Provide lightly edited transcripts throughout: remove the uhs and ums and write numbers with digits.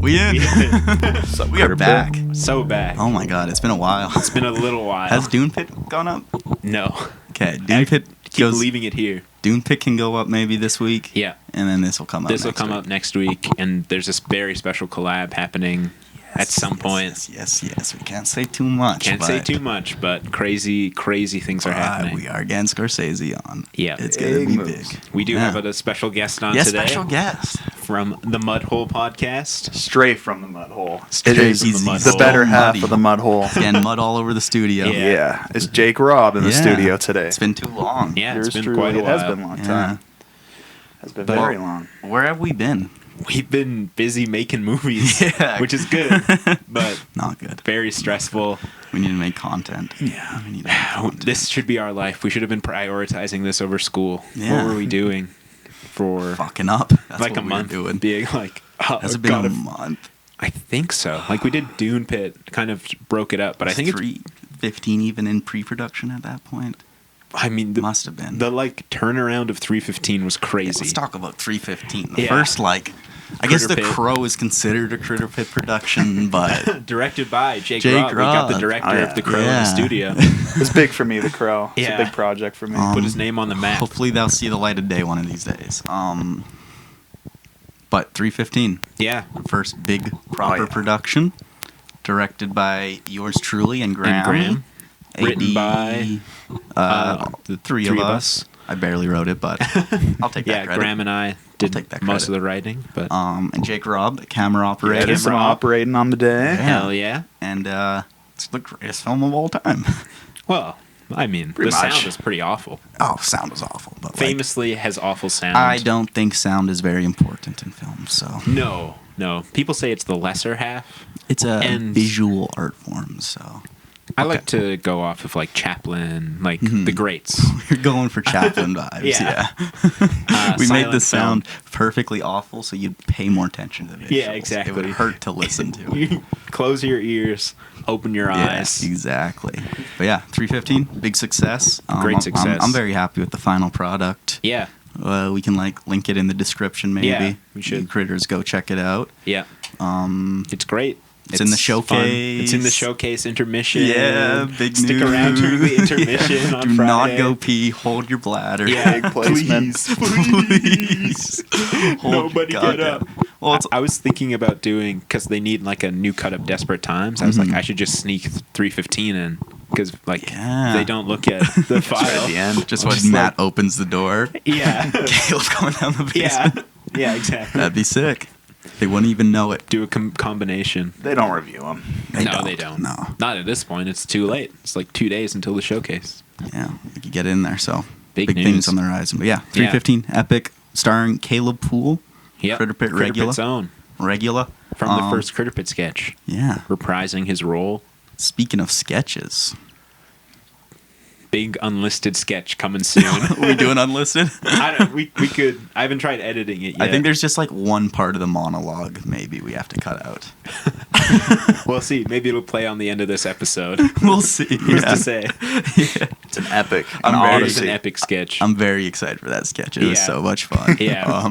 We in. So We are back. So back. Oh my god, it's been a while. It's been a little while. Has Dune Pit gone up? No. Okay, Dune Pit Keep goes. leaving it here. Dune Pit can go up maybe this week. Yeah. And then this will come up. This will come up next week, and there's this very special collab happening at some point. Yes. We can't say too much. Can't say too much, but crazy things are happening. We are getting Scorsese on. Yeah. It's gonna be big. We do have a special guest on yes, today. special guest. From the Mudhole podcast. Straight from the mud hole. Straight It is from the mud the hole. better half Muddy. of the mud hole. Again, mud all over the studio. Yeah. Yeah. It's Jake ROBB in the Yeah. studio today. It's been too long. Yeah, Yours it's been truly. quite a It while. has been a long Yeah. time. Has been But- very long. Where have we been? We've been busy making movies, Yeah. which is good, but Not good. very stressful. We need to make content. Yeah. We need to make content. This should be our life. We should have been prioritizing this over school. Yeah. What were we doing for Fucking up. That's like what a we month? were doing. Being like, oh, Has it been God, a month? I think so. Like we did Dune Pit, kind of broke it up, but I think it's. 3:15 even in pre-production at that point. I mean, the, Must have been. the like turnaround of 3:15 was crazy. Let's talk about 3:15. The Yeah. first, I guess The Critterpit. Crow is considered a Critterpit production, but Directed by Jake Jake ROBB. We got the ROBB. director Oh, yeah. of The Crow in the Yeah. studio. It's big for me, The Crow. It's Yeah. a big project for me. Put his name on the map. hopefully they'll see the light of day one of these days. But 3:15, Yeah. first big proper yeah. production, directed by yours truly and Graham. Graham. Written AD, by the three of us. I barely wrote it, but I'll take that Yeah, credit. Graham and I did take that most credit. of the writing, but And Jake ROBB, camera operator. There's some Camera op. operating on the day. Yeah. hell yeah. And it's the greatest film of all time. Well, I mean, Pretty the much. sound is pretty awful. Oh, sound was awful. But Famously has awful sound. I don't think sound is very important in film. So No. People say it's the lesser half. it's a And- visual art form. So I like to go off of like Chaplin, like Mhm. the greats. you're going for Chaplin vibes. Yeah. Yeah. We made the silent sound perfectly awful, so you'd pay more attention to the visuals. Yeah, exactly. It would hurt to listen to. You close your ears, open your eyes. Yeah, exactly. But yeah, 3:15, big success. Great success. I'm very happy with the final product. Yeah, We can link it in the description, maybe. Yeah, we should. You critters, go check it out. yeah. Um, It's great. It's in the fun. showcase. It's in the showcase intermission. yeah, big Stick news. around during the intermission Yeah. on Do not Friday. go pee. Hold your bladder. Yeah, Big placement. Please. Hold your Nobody get goddamn- up. Well, it's, I was thinking about doing, because they need like a new cut of Desperate Times. I was like, Mhm. I should just sneak 3:15 in, because like Yeah. they don't look at the file. Right at the end. just I'm when just Matt like- opens the door. Yeah, Caleb going down the yeah, basement. yeah, exactly. That'd be sick. They wouldn't even know it. Do a combination. They don't review them. No, they don't. No. Not at this point. It's too late. It's like 2 days until the showcase. Yeah, we could get in there. So Big things news. on the horizon. But yeah, 3:15 epic, starring Caleb Poole, Yep. Critterpit Critterpit's own. regular From the first Critterpit sketch. Yeah. Reprising his role. Speaking of sketches, Big unlisted sketch coming soon. we doing unlisted? we could. I haven't tried editing it yet. I think there's just like one part of the monologue maybe we have to cut out. We'll see. Maybe it'll play on the end of this episode. We'll see. Who's Yeah. to say? Yeah. It's an epic. I'm an very- It's an odyssey. epic sketch. I'm very excited for that sketch. It was Yeah. so much fun. Yeah.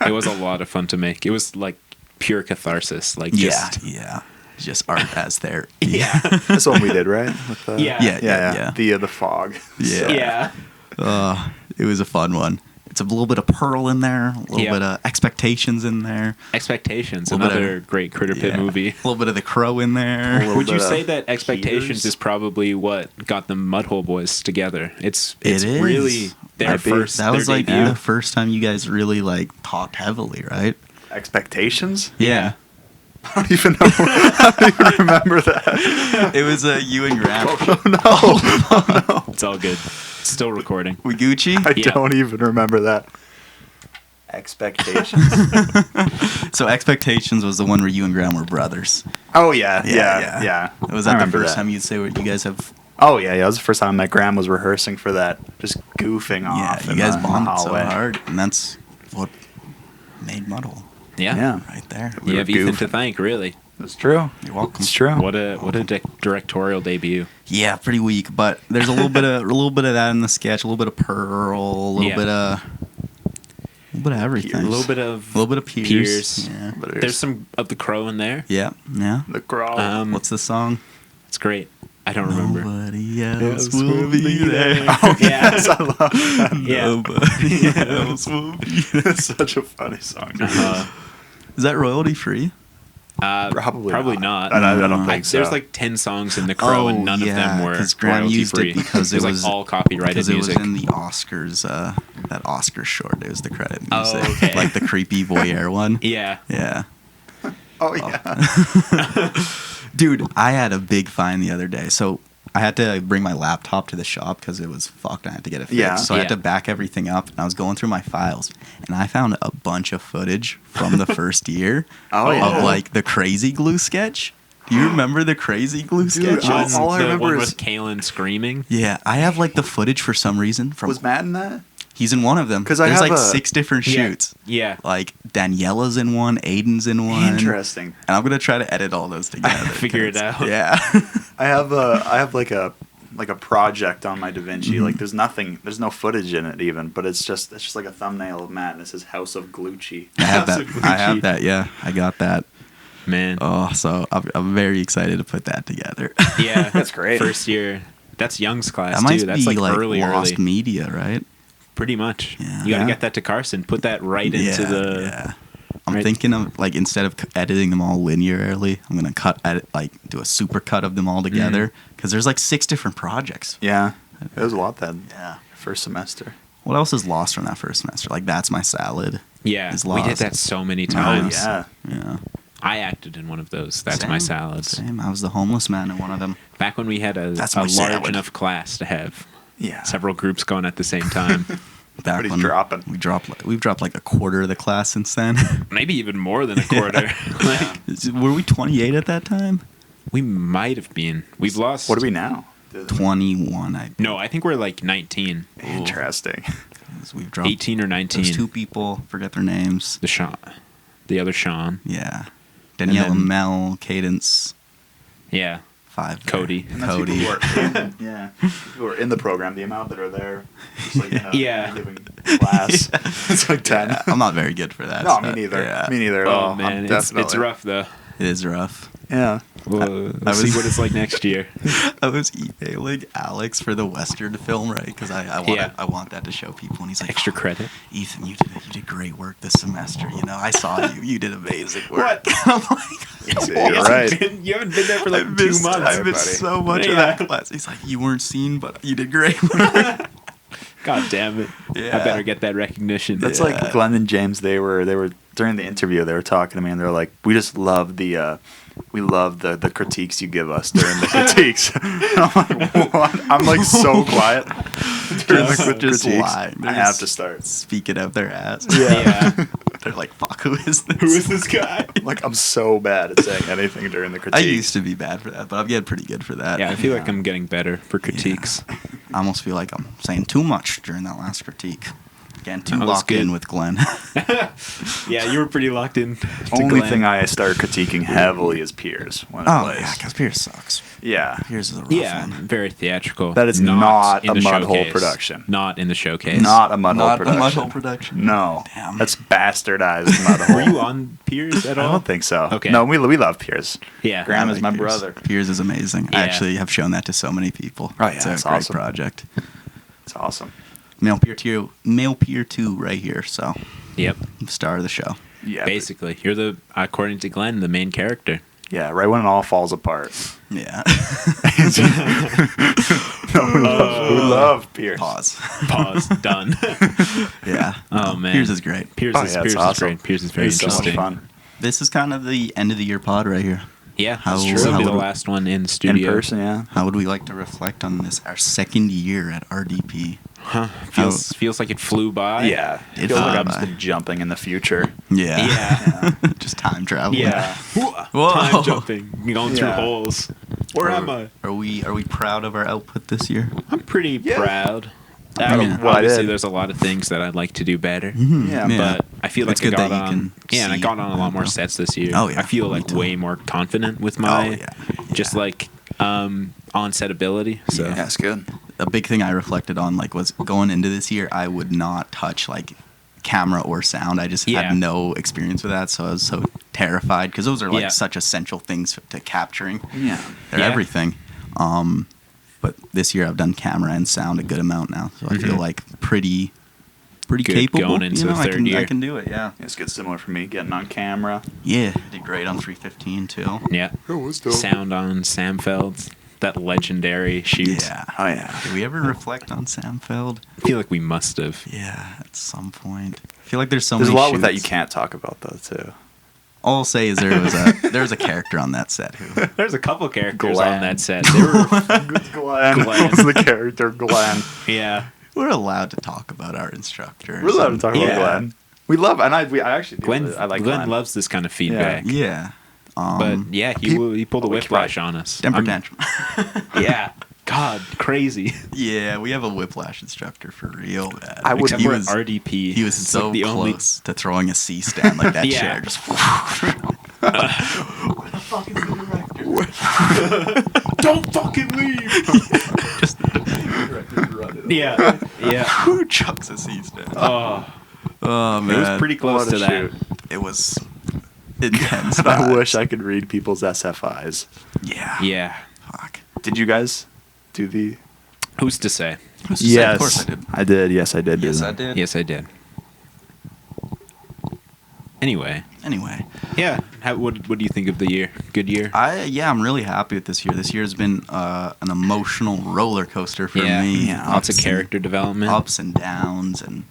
It was a lot of fun to make. It was like pure catharsis. Like just yeah. Just art as therapy. yeah. That's what we did, right? With the, Yeah. Yeah. The fog. Yeah. Yeah. It was a fun one. It's a little bit of Pearl in there, a little Yeah. bit of Expectations in there, Expectations. Little bit Another great Critterpit yeah. movie. a little bit of The Crow in there. little Would you bit say of that Expectations Heaters. is probably what got the Mudhole Boys together? It's It is. really their Might be. first. That was their like debut. the first time you guys really like talked heavily, right? Expectations? Yeah. I don't even know. I don't even remember that. It was you and Graham. Oh, no. It's all good. It's still recording. We Gucci. I Yeah. don't even remember that. Expectations. So Expectations was the one where you and Graham were brothers. Oh, yeah. Was I that the remember first time you'd say what you guys have? Oh, yeah. It was the first time my grandma was rehearsing for that. Just goofing Yeah, off. you in guys the bonded so hallway. hard, and that's what made Mudhole Yeah. Yeah. right there. You were have Ethan goofing. to thank, really. It's true. You're welcome. It's true. What a directorial debut. Yeah, pretty weak, but there's a little bit of that in the sketch. A little bit of Pearl, a little Yeah. bit of A little bit of everything. A little bit of Piers. Yeah. But it There's is some of the Crow in there. Yeah. the Crow. What's the song? It's great. I don't remember. Nobody else Else will be there. Oh, Yeah. yes, I love that. Yeah. Nobody else will be there. It's such a funny song. Is that royalty free? Probably not. I don't think so. There's like 10 songs in The Crow, and none of them were because Graham royalty used free. it because it was like all copyrighted music. It was in the Oscars, that Oscar short. It was the credit music, Oh, okay. like the creepy voyeur one. Yeah. Yeah. Oh, yeah. Dude, I had a big find the other day. So I had to bring my laptop to the shop because it was fucked. I had to get it fixed. Yeah. So I had to back everything up. And I was going through my files. And I found a bunch of footage from the first year Oh, yeah. of like the Crazy Glue sketch. Do you remember the Crazy Glue Dude, sketch? all I the remember one is- with Kalen screaming. Yeah, I have like the footage for some reason. Was Matt in that? He's in one of them. 'Cause I There's have like a- 6 different shoots. Yeah. Like Daniela's in one, Aiden's in one. Interesting. And I'm gonna try to edit all those together. Figure it 'cause- out. Yeah. I have like a project on my DaVinci. Like there's no footage in it even, but it's just like a thumbnail of Matt and it says House of Glucci. I have House that. of Gucci. I have that. Yeah, I got that. Man. Oh, so I'm very excited to put that together. Yeah. That's great. First year. That's Young's class, That might too. That's be like early. lost media, right? Pretty much. Yeah. You got to Yeah. get that to Carson. Put that right into the... Yeah. I'm right- thinking of like instead of editing them all linearly, I'm gonna do a super cut of them all together because there's like 6 different projects. Yeah. It was a lot that Yeah. first semester. What else is lost from that first semester? Like That's My Salad. Yeah. Is We did lost. that so many Oh, times. yeah. Yeah. I acted in one of those. That's my Same. salads. Same. I was the homeless man in one of them. Back when we had a That's my large salad. enough class to have Yeah. several groups going at the same time. Back But he's when dropping. We've dropped like a quarter of the class since then. Maybe even more than a quarter. Like, Were we 28 at that time? we might have been. We've lost. What are we now? 21. No, I think we're like 19. Interesting. We've dropped 18 or 19. those 2 people. Forget their names. The Sean. The other Sean. Yeah. Danielle, then- Mel, Cadence, Yeah. 5. there. Cody. And that's Cody. people who are in, yeah. People who are in the program, the amount that are there. Just like, Yeah. Giving class. It's like 10. Yeah, I'm not very good for that. No, so, me neither. Yeah. Me neither at Oh, all. man. I'm It's definitely- rough, though. It is rough. Yeah. We'll I see was- what it's like next year. I was emailing Alex for the Western film, right? Because I want that to show people. And he's like, Extra "Oh, credit. Ethan, you did great work this semester. You know, I saw you. You did amazing work." I'm like, You're right. You haven't been there for like I missed, 2 months. I missed buddy. so much of Yeah. that class. He's like, "You weren't seen, but you did great work." God damn it. Yeah. I better get that recognition. That's Yeah. like Glenn and James. They were during the interview. They were talking to me, and they're like, "We just love the critiques you give us during the critiques." And I'm like, "What?" I'm like so quiet during the Just critiques. lie. I have to start. Speaking of their ass. Yeah. They're like, "Fuck, who is this?" Who is this guy? Like I'm so bad at saying anything during the I critiques. used to be bad for that, but I'm getting pretty good for that. Yeah, I feel like I'm getting better for critiques. I almost feel like I'm saying too much during that last critique. Again, too That was locked in good. with Glenn. Yeah, you were pretty locked in. To Only Glenn. thing I start critiquing heavily is Piers when it Oh, plays. yeah, because Pierce sucks. Yeah. Pierce is a rough Yeah, one. very theatrical. That is not in a the mud hole showcase. production. Not in the showcase. Not a mud hole Not production. a Mudhole production. No. Damn. That's bastardized mud hole. Were you on Piers at I all? don't think so. Okay. No, we love Piers. Yeah. Graham I is like my Pierce. brother. Pierce is amazing. Yeah. I actually have shown that to so many people. Oh, yeah, it's a that's great awesome. project. It's awesome. Male peer 2 right here. So, Yep. star of the show. Yeah. Basically, you're the, according to Glenn, the main character. Yeah, right when it all falls apart. Yeah. No, we love Piers. Pause. Pause. Done. Yeah. Oh, man. Pierce is great. Piers Oh, is, yeah, it's Piers awesome. is great. Piers is very It's so much interesting. fun. This is kind of the end of the year pod right here. Yeah, How- that's true. how This will be would the we- last one in In studio. person, yeah. How would we like to reflect on this, our second year at RDP? Huh. Feels like it flew by. Yeah. It It feels like flew I'm just by. been jumping in the future. Yeah. Yeah. Just time travel. Yeah. Whoa. Time jumping. Going through Yeah. holes. Where am I? Are we proud of our output this year? I'm pretty Yeah. proud. I mean, what I obviously, did. there's a lot of things that I'd like to do better. Yeah, But I feel like It's I good got that you on. can Yeah, and I see got on a lot more that, though. sets this year. Oh, yeah. I feel Me like too. way more confident with my Oh, yeah. just Yeah. like on-set ability. So Yeah. Yeah, it's good. A big thing I reflected on was going into this year, I would not touch camera or sound. I just Yeah. had no experience with that, so I was so terrified because those are like Yeah. such essential things to capturing. Yeah. They're Yeah. everything. But this year I've done camera and sound a good amount now, so I feel like pretty Good capable. going into the I third can, year. I can do it. Yeah. It's good, similar for me, getting on camera. Yeah. Did great on 315 too. Yeah. It was dope. Sound on Samfeld, that legendary shoot. Yeah. Oh, yeah. Did we ever reflect on Samfeld? I feel like we must have. Yeah, at some point. I feel like there's so There's a many lot with that you shoots. can't talk about, though, too. All I'll say is there's a character on that set who There's a couple characters Glenn. on that set. They were, Glenn. Glenn. was the character, Glenn. yeah. we're allowed to talk about our instructors. We're allowed to talk Yeah. about Glenn. We love, and I actually do. Glenn, I like Glenn loves this kind of feedback. Yeah. But yeah, he pulled a we could whiplash on us. Temper I'm- tantrum. Yeah. God, crazy. Yeah, we have a whiplash instructor for real, man. I would- Except he we're was at RDP. he was It's so like the only close to throwing a C stand like that Yeah. chair. Just where the fuck is the director? Don't fucking leave. Just the director's running. Yeah. Yeah. Who chucks a C stand? Oh, Oh man, it was pretty close What a to that. shoot. It was intense. I vibes. wish I could read people's SFIs. Yeah. Yeah. Fuck. Did you guys do the? Who's to say? Who's to say? Of course I did. I did. Yes, I did. Yes, do I them. did. Yes, I did. Anyway, Anyway, yeah. What do you think of the year? Good year? I'm really happy with this year. This year has been an emotional roller coaster for yeah. me. Yeah. Lots of Ups character development. ups and downs, and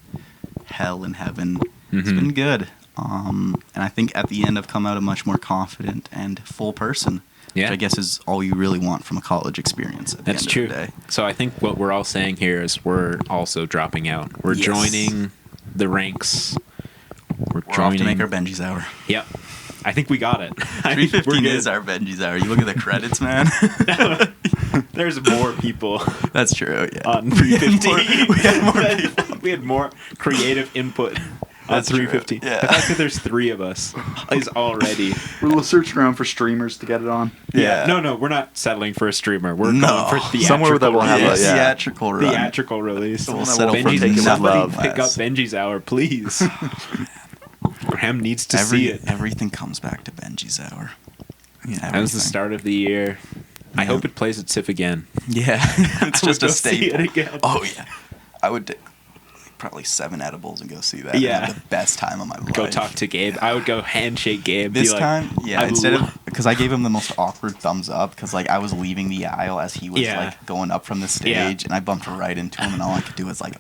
hell and heaven. It's Mhm. been good. And I think at the end I've come out a much more confident and full person. Yeah. Which I guess is all you really want from a college experience. At That's the true. end Of the day. So I think what we're all saying here is we're also dropping out. We're Yes. joining the ranks. We're We're off joining. to make our Benji's hour. Yep. I think we got it. I think we're 315 good. is our Benji's hour. You look at the credits, man. There's more people That's true. Yeah. on We had 315. we had more people. We had more creative input on That's true, 315. yeah. The fact that there's 3 of us is already. We're searching around for streamers to get it on. Yeah. No, we're not settling for a streamer. We're No. going for theatrical. Somewhere that will have Yeah, a- yeah. theatrical run. theatrical release. We'll We'll settle for take it with somebody love. pick up Benji's hour, please. Graham needs to see it. Everything comes back to Benji's hour. Yeah, That was the start of the year. I Yeah. hope it plays at SIF again. Yeah, it's I would just a go see staple. it again. Oh yeah, I would take probably 7 edibles and go see that. Yeah. and have the best time of my life. Go talk to Gabe. I would go handshake Gabe. This be like, time, yeah. I Instead lo- of because I gave him the most awkward thumbs up because like I was leaving the aisle as he was Yeah. like going up from the stage, Yeah. and I bumped right into him, and all I could do was like,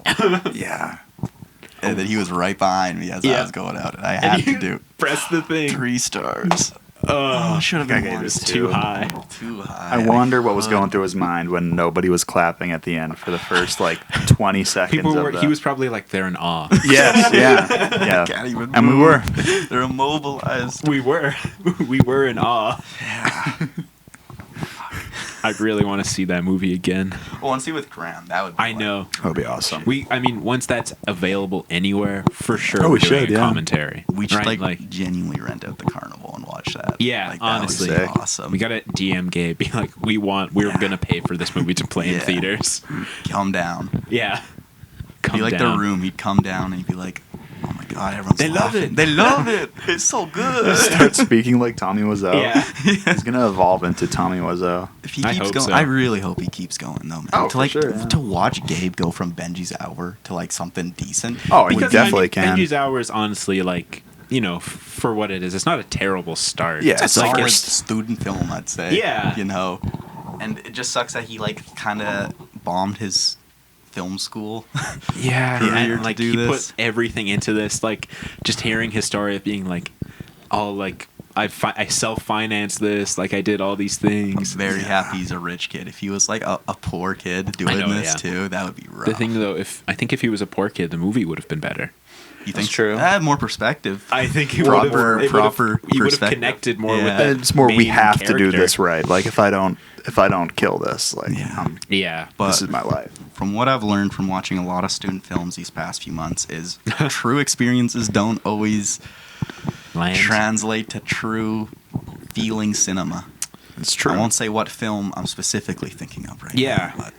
Yeah. and then he was right behind me as I Yeah. was going out, and I and had you to do press the thing. 3 stars. Oh, should have I been gave one. this too high. Too high. I wonder what was going through his mind when nobody was clapping at the end for the first like 20 seconds. People were. of the... He was probably like they're in awe. Yes, yeah, yeah. Can't even And we move. were. They're immobilized. We were. We were in awe. Yeah. I really want to see that movie again. Well, and see with Graham, that would. Be I like- know. That would be awesome. I mean, once that's available anywhere, for sure. Oh, we're we doing should, a yeah. commentary. We should right? like genuinely rent out the carnival and watch that. Yeah, like, that honestly. would be Sick. awesome. we gotta DM Gabe. Be like, we're Yeah. gonna pay for this movie to play in Yeah. theaters. Come down. Yeah. Be like down. The Room. He'd come down and he'd be like, "Oh my god, everyone's They love laughing. it. They love it. It's so good." Start speaking like Tommy Wiseau. Yeah. He's gonna evolve into Tommy Wiseau. If he I keeps hope going, so. I really hope he keeps going though, man. Oh, to for like sure, yeah. to watch Gabe go from Benji's hour to like something decent. Oh, he Because, definitely can. Benji's Hour is honestly like, for what it is, it's not a terrible start. Yeah, It's a it's solid like student film, I'd say. Yeah. You know, and it just sucks that he like kind of bombed his film school. Yeah, career and to like do he this. put everything into this. Like just hearing his story of being like, oh, like I self-financed this. Like I did all these I'm things. very happy he's a rich kid. If he was like a poor kid doing know, this yeah. too, that would be rough. The thing though, I think if he was a poor kid, the movie would have been better. you That's think true. I had more perspective. I think it Proper- would have proper he would have perspective. connected more Yeah. with that. It's more we main have to do character. this right. Like if I don't kill this, like Yeah. Yeah, But this is my life. from what I've learned from watching a lot of student films these past few months is true experiences don't always Land. translate to true feeling cinema. It's true. I won't say what film I'm specifically thinking of right Yeah. now. But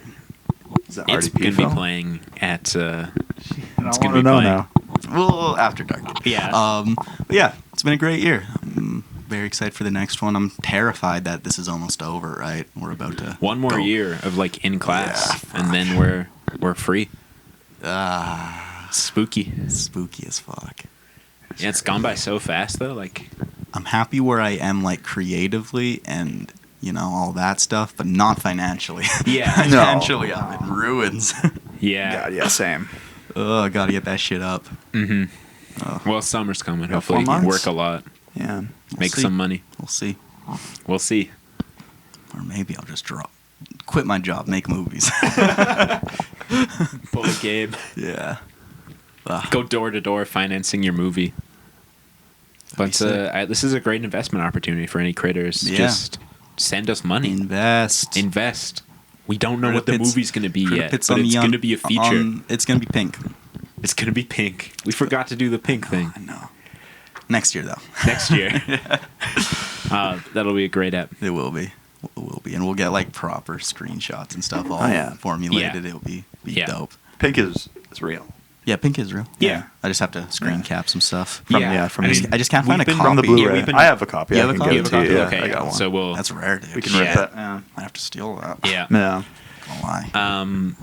Is that It's RDP gonna be film? playing at. I it's want gonna to be know playing. now. Well, after dark. Yeah. But yeah, it's been a great year. I'm very excited for the next one. I'm terrified that this is almost over. Right, we're about to One more go. year of like in class, Yeah, and then we're free. Spooky. Spooky as fuck. Yeah, it's gone by so fast though. Like, I'm happy where I am, like creatively and all that stuff, but not financially. Yeah. Financially, I'm in ruins. yeah. God, yeah, same. Oh, I gotta get that shit up. Well, summer's coming. Yeah, Hopefully, 4 you can months. work a lot, Yeah. make see. some money. We'll see. We'll see. Or maybe I'll just quit my job, make movies. Pull a Gabe. Yeah. Go door to door financing your movie. But sick. this is a great investment opportunity for any critters. Yeah. Just send us money. Invest. We don't know what the Critterpit's- movie's going to be yet, Critterpit's but on it's the going to be a feature. it's gonna be pink. It's going to be pink. We forgot to do the pink thing. I know. Next year though. Next year. That'll be a great app. It will be. And we'll get like proper screenshots and stuff all formulated. Yeah. It'll be Yeah. dope. Pink is real. Yeah, pink is real. Yeah. I just have to screen cap some stuff. From Yeah. yeah, from I the, mean, I just can't find a we've been- copy. from the Yeah, Blu-ray. we've been- I have a copy. You I have a can copy? give You it have a to you. copy? Yeah, Okay, I got one. so we'll That's rare, dude. We can Yeah. rip it. Yeah. I have to steal that. yeah. Yeah. Don't lie.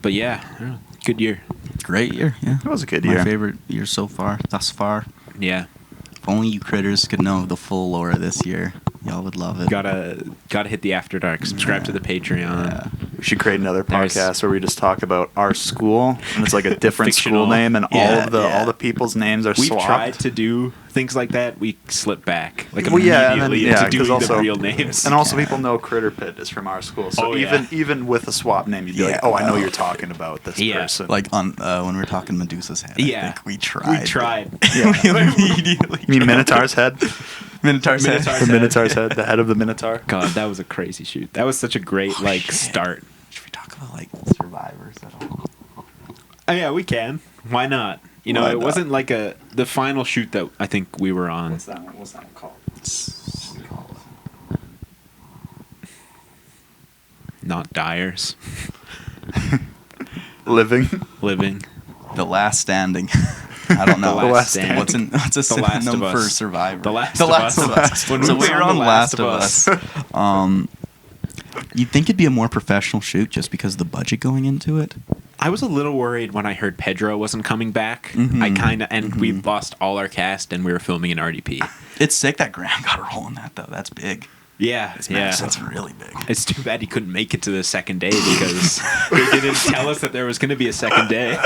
But yeah, good year. Great year. Yeah. It was a good My year. favorite year so far. Thus far. Yeah. If only you critters could know the full lore of this year, y'all would love it. Gotta hit the After Dark. Subscribe to the Patreon. Yeah. We should create another There's- podcast where we just talk about our school, and it's like a different Fictional. school name, and Yeah, all the people's names are We've swapped. tried to do things like that. We slip back like Well, yeah, and then- immediately yeah, into 'cause doing the also- real names. And also, Yeah. people know Critterpit is from our school, so Oh, yeah. even with a swap name, you'd be like, Yeah. "Oh, I know you're talking about this Yeah. person." Like on when we were talking Medusa's head. Yeah. I think we tried. We tried. we immediately. you mean Minotaur's head? Minotaur's head. Minotaur's The head. Minotaur's head, the head of the Minotaur. God, that was a crazy shoot. That was such a great shit. start. Should we talk about like survivors at all? Oh yeah, we can. Why not? You know, Why it not? wasn't like the final shoot that I think we were on. What's that one? What's that one called? Not Dyers. Living. Living. The Last Standing. I don't know. The Last Standing. What's a The Last synonym of for Us. survivor? The Last The of Last Us. of Us. When So we we were were on on The Last of Last Us. You'd think it'd be a more professional shoot just because of the budget going into it. I was a little worried when I heard Pedro wasn't coming back. Mhm. I kind of, and we lost all our cast, and we were filming an RDP. It's sick that Graham got a role in that though. That's big. Yeah, yeah. That's really big. It's too bad he couldn't make it to the second day because they didn't tell us that there was going to be a second day.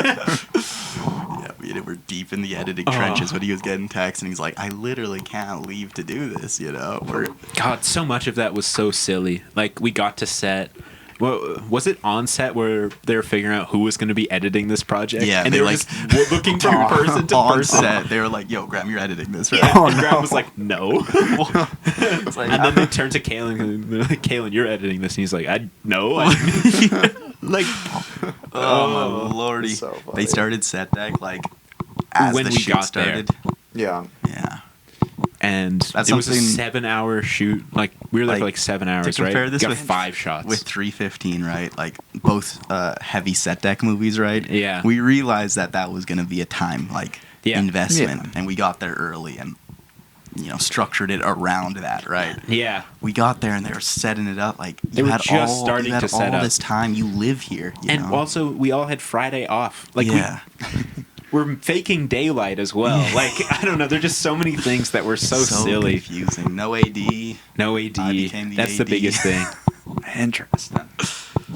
Yeah, we were deep in the editing trenches when he was getting texts, and he's like, "I literally can't leave to do this." We're God, so much of that was so silly. Like, we got to set. Well, was it on set where they were figuring out who was going to be editing this project? Yeah, and they they were like- just looking from person to on person. set. They were like, "Yo, Graham, you're editing this, right?" Yeah, and Graham was like, "No." It's like, And then they turned to Kalen, and they're like, "Kalen, you're editing this," and he's like, "No." Like, oh my lordy! So funny. They started set deck like as When the we shoot got started. Yeah. Yeah. and That's it was a something- 7-hour shoot. Like, we were there for Like, like 7 To hours, compare right? this Got with 5 shots. with 315, right? Like both heavy set deck movies, right? Yeah. We realized that was going to be a time Yeah. investment, Yeah. and we got there early and structured it around that, right? yeah. We got there and they were setting it up like They you were had just all, starting you had to set all up. this time. You live here, you And know? also, we all had Friday off. Like, yeah. we're faking daylight as well. Like, I don't know. There's just so many things that were so silly. confusing. No AD. No AD. I became the That's the AD. biggest thing. Interesting.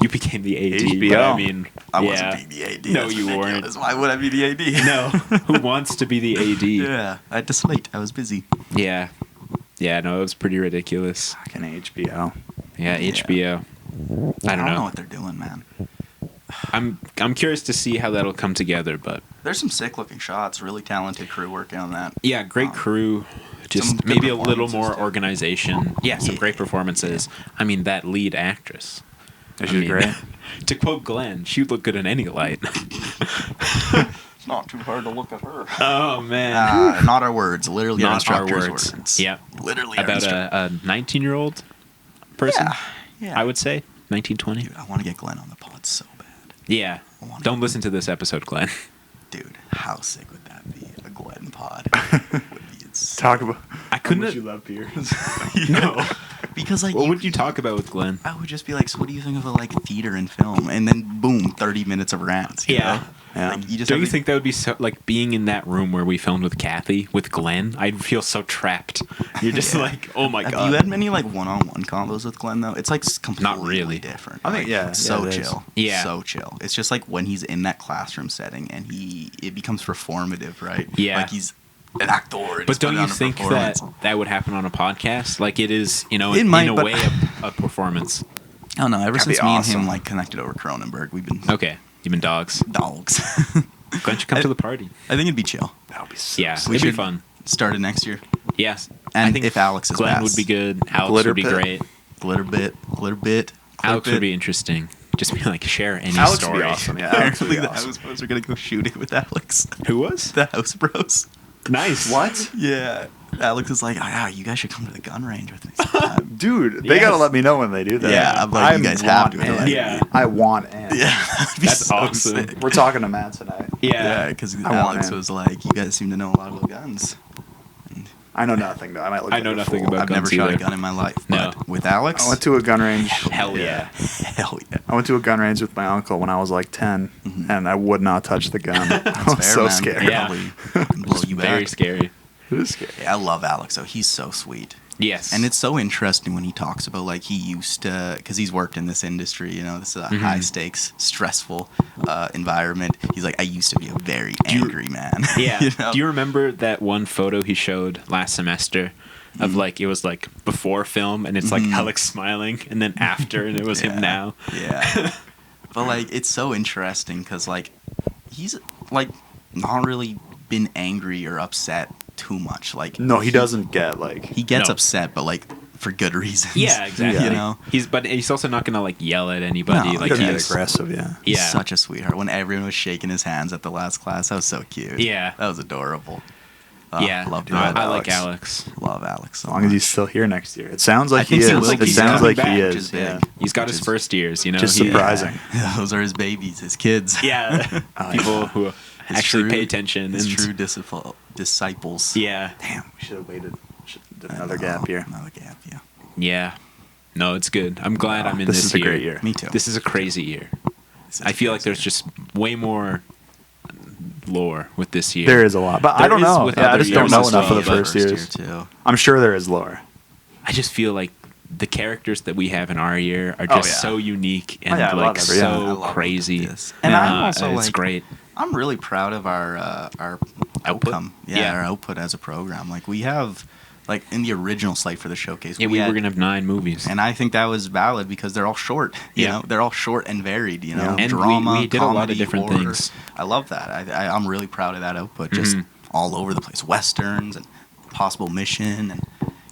You became the AD. HBO. But I mean, I yeah. wasn't being the AD. No, That's you weren't. ridiculous. Why would I be the AD? No. Who wants to be the AD? Yeah, I had to slate. I was busy. Yeah. Yeah, no, it was pretty ridiculous. Fucking HBO. Yeah, HBO. I don't know. what they're doing, man. I'm curious to see how that'll come together, but There's some sick looking shots. Really talented crew working on that. yeah, great Um, crew. some Just good maybe a little performances, more too. organization. Yeah, some Yeah. great performances. I mean, that lead actress. She's I mean, great. To quote Glenn, she would look good in any light. It's not too hard to look at her. Oh man. Not our words. Literally our Not our instructors' words. Yeah. Literally our About a 19-year-old person, Yeah. I would say. 1920. Dude, I want to get Glenn on the pod so bad. Yeah. I wanna- Don't listen to this episode, Glenn. Dude, how sick would that be? Glenn pod. Would be Talk about. I couldn't. You love beers. No. because like What would you talk about with Glenn? I would just be like, so what do you think of like theater and film? And then boom, 30 minutes of rants. You Yeah. know? Yeah. Like, you just Don't have you think that would be so like being in that room where we filmed with Kathy with Glenn? I'd feel so trapped. You're just like, oh my Have god. you had many like one-on-one combos with Glenn though? It's like completely really. different. I think- Like, yeah, so yeah, it is. chill. Yeah. So chill. It's just like when he's in that classroom setting and it becomes performative, right? Yeah. Like he's an actor. But just don't putting you on a think that performance. that would happen on a podcast? Like it is, It in might, a but- way, a performance. I don't know. Ever That'd since be me awesome. and him like connected over Cronenberg, we've been Okay, you've been dogs. dogs. Glenn should come to the party. I think it'd be chill. That would be so Yeah, sick. We it'd be should fun. Start it next year. Yes, And I think if Alex is Glenn best. would be good. Alex would be Glitterpit. great. Glitterbit. Alex would be interesting. Just be like share any Alex story. would be awesome. Yeah, Alex would Apparently be the awesome. House Bros are gonna go shooting with Alex. Who was? The House Bros. Nice. What? Yeah. Alex is like, you guys should come to the gun range with me sometime. Dude, they Yes. gotta let me know when they do that. Yeah, I'm like, you guys have to want let in. Yeah. I want in. Yeah, that'd be That's so awesome. sick. We're talking to Matt tonight. Yeah, because I want Alex in. was like, you guys seem to know a lot about guns. I know nothing though. I might look I like know a nothing fool. about I've never guns shot a either. gun in my life, No. but with Alex, I went to a gun range. Hell yeah. hell yeah. I went to a gun range with my uncle when I was like 10, and I would not touch the gun. I That's was fair, so man. scared. Yeah. Probably fucking blow you Very back. scary. It is scary. Yeah, I love Alex though. He's so sweet. Yes. And it's so interesting when he talks about like he used to, because he's worked in this industry, you know, this is a high stakes, stressful environment. He's like, I used to be a very angry man. Yeah. You know? Do you remember that one photo he showed last semester of like it was like before film and it's like Alex smiling and then after and it was him now. Yeah. But like it's so interesting because like he's like not really been angry or upset too much. Like No, he doesn't get like. He gets No. upset, but like for good reasons. Yeah, exactly. You know. But he's also not gonna like yell at anybody. No, like He doesn't get he's aggressive, yeah. He's Yeah. such a sweetheart. When everyone was shaking his hands at the last class, that was so cute. Yeah. That was adorable. Yeah. Loved No, it. I like Alex. Love Alex. So As long as he's still here next year. It sounds like he think is. he will be. It He's sounds coming like back, he which is. is big. Yeah. He's got Which his is first years, you know. just He- surprising. Those are his babies, his kids. Yeah. People who His actually true- pay attention. His and, true disciples. Yeah. Damn, we should have waited. Should have did I another know, gap here. Another gap, yeah. Yeah. No, it's good. I'm glad I'm in This this is a year. great year. Me too. This is a crazy year. This is I feel like crazy. there's just way more lore with this year. There is a lot, but I There don't is know. with Yeah, I other just don't years know as enough well, of the but first years. too. I'm sure there is lore. I just feel like the characters that we have in our year are Oh, just yeah. so unique and yeah, I love like every- yeah. I so love crazy. this. And I'm also it's like, great. I'm really proud of our outcome. Yeah. Our output as a program. Like we have, like in the original slate for the showcase. Yeah, we had- were gonna have 9 movies. And I think that was valid because they're all short. You Yeah. know, they're all short and varied. You know, Yeah. And we- drama, we did a lot of comedy, different horror. things. I love that. I'm really proud of that output. Just Mhm. all over the place. Westerns and Possible Mission and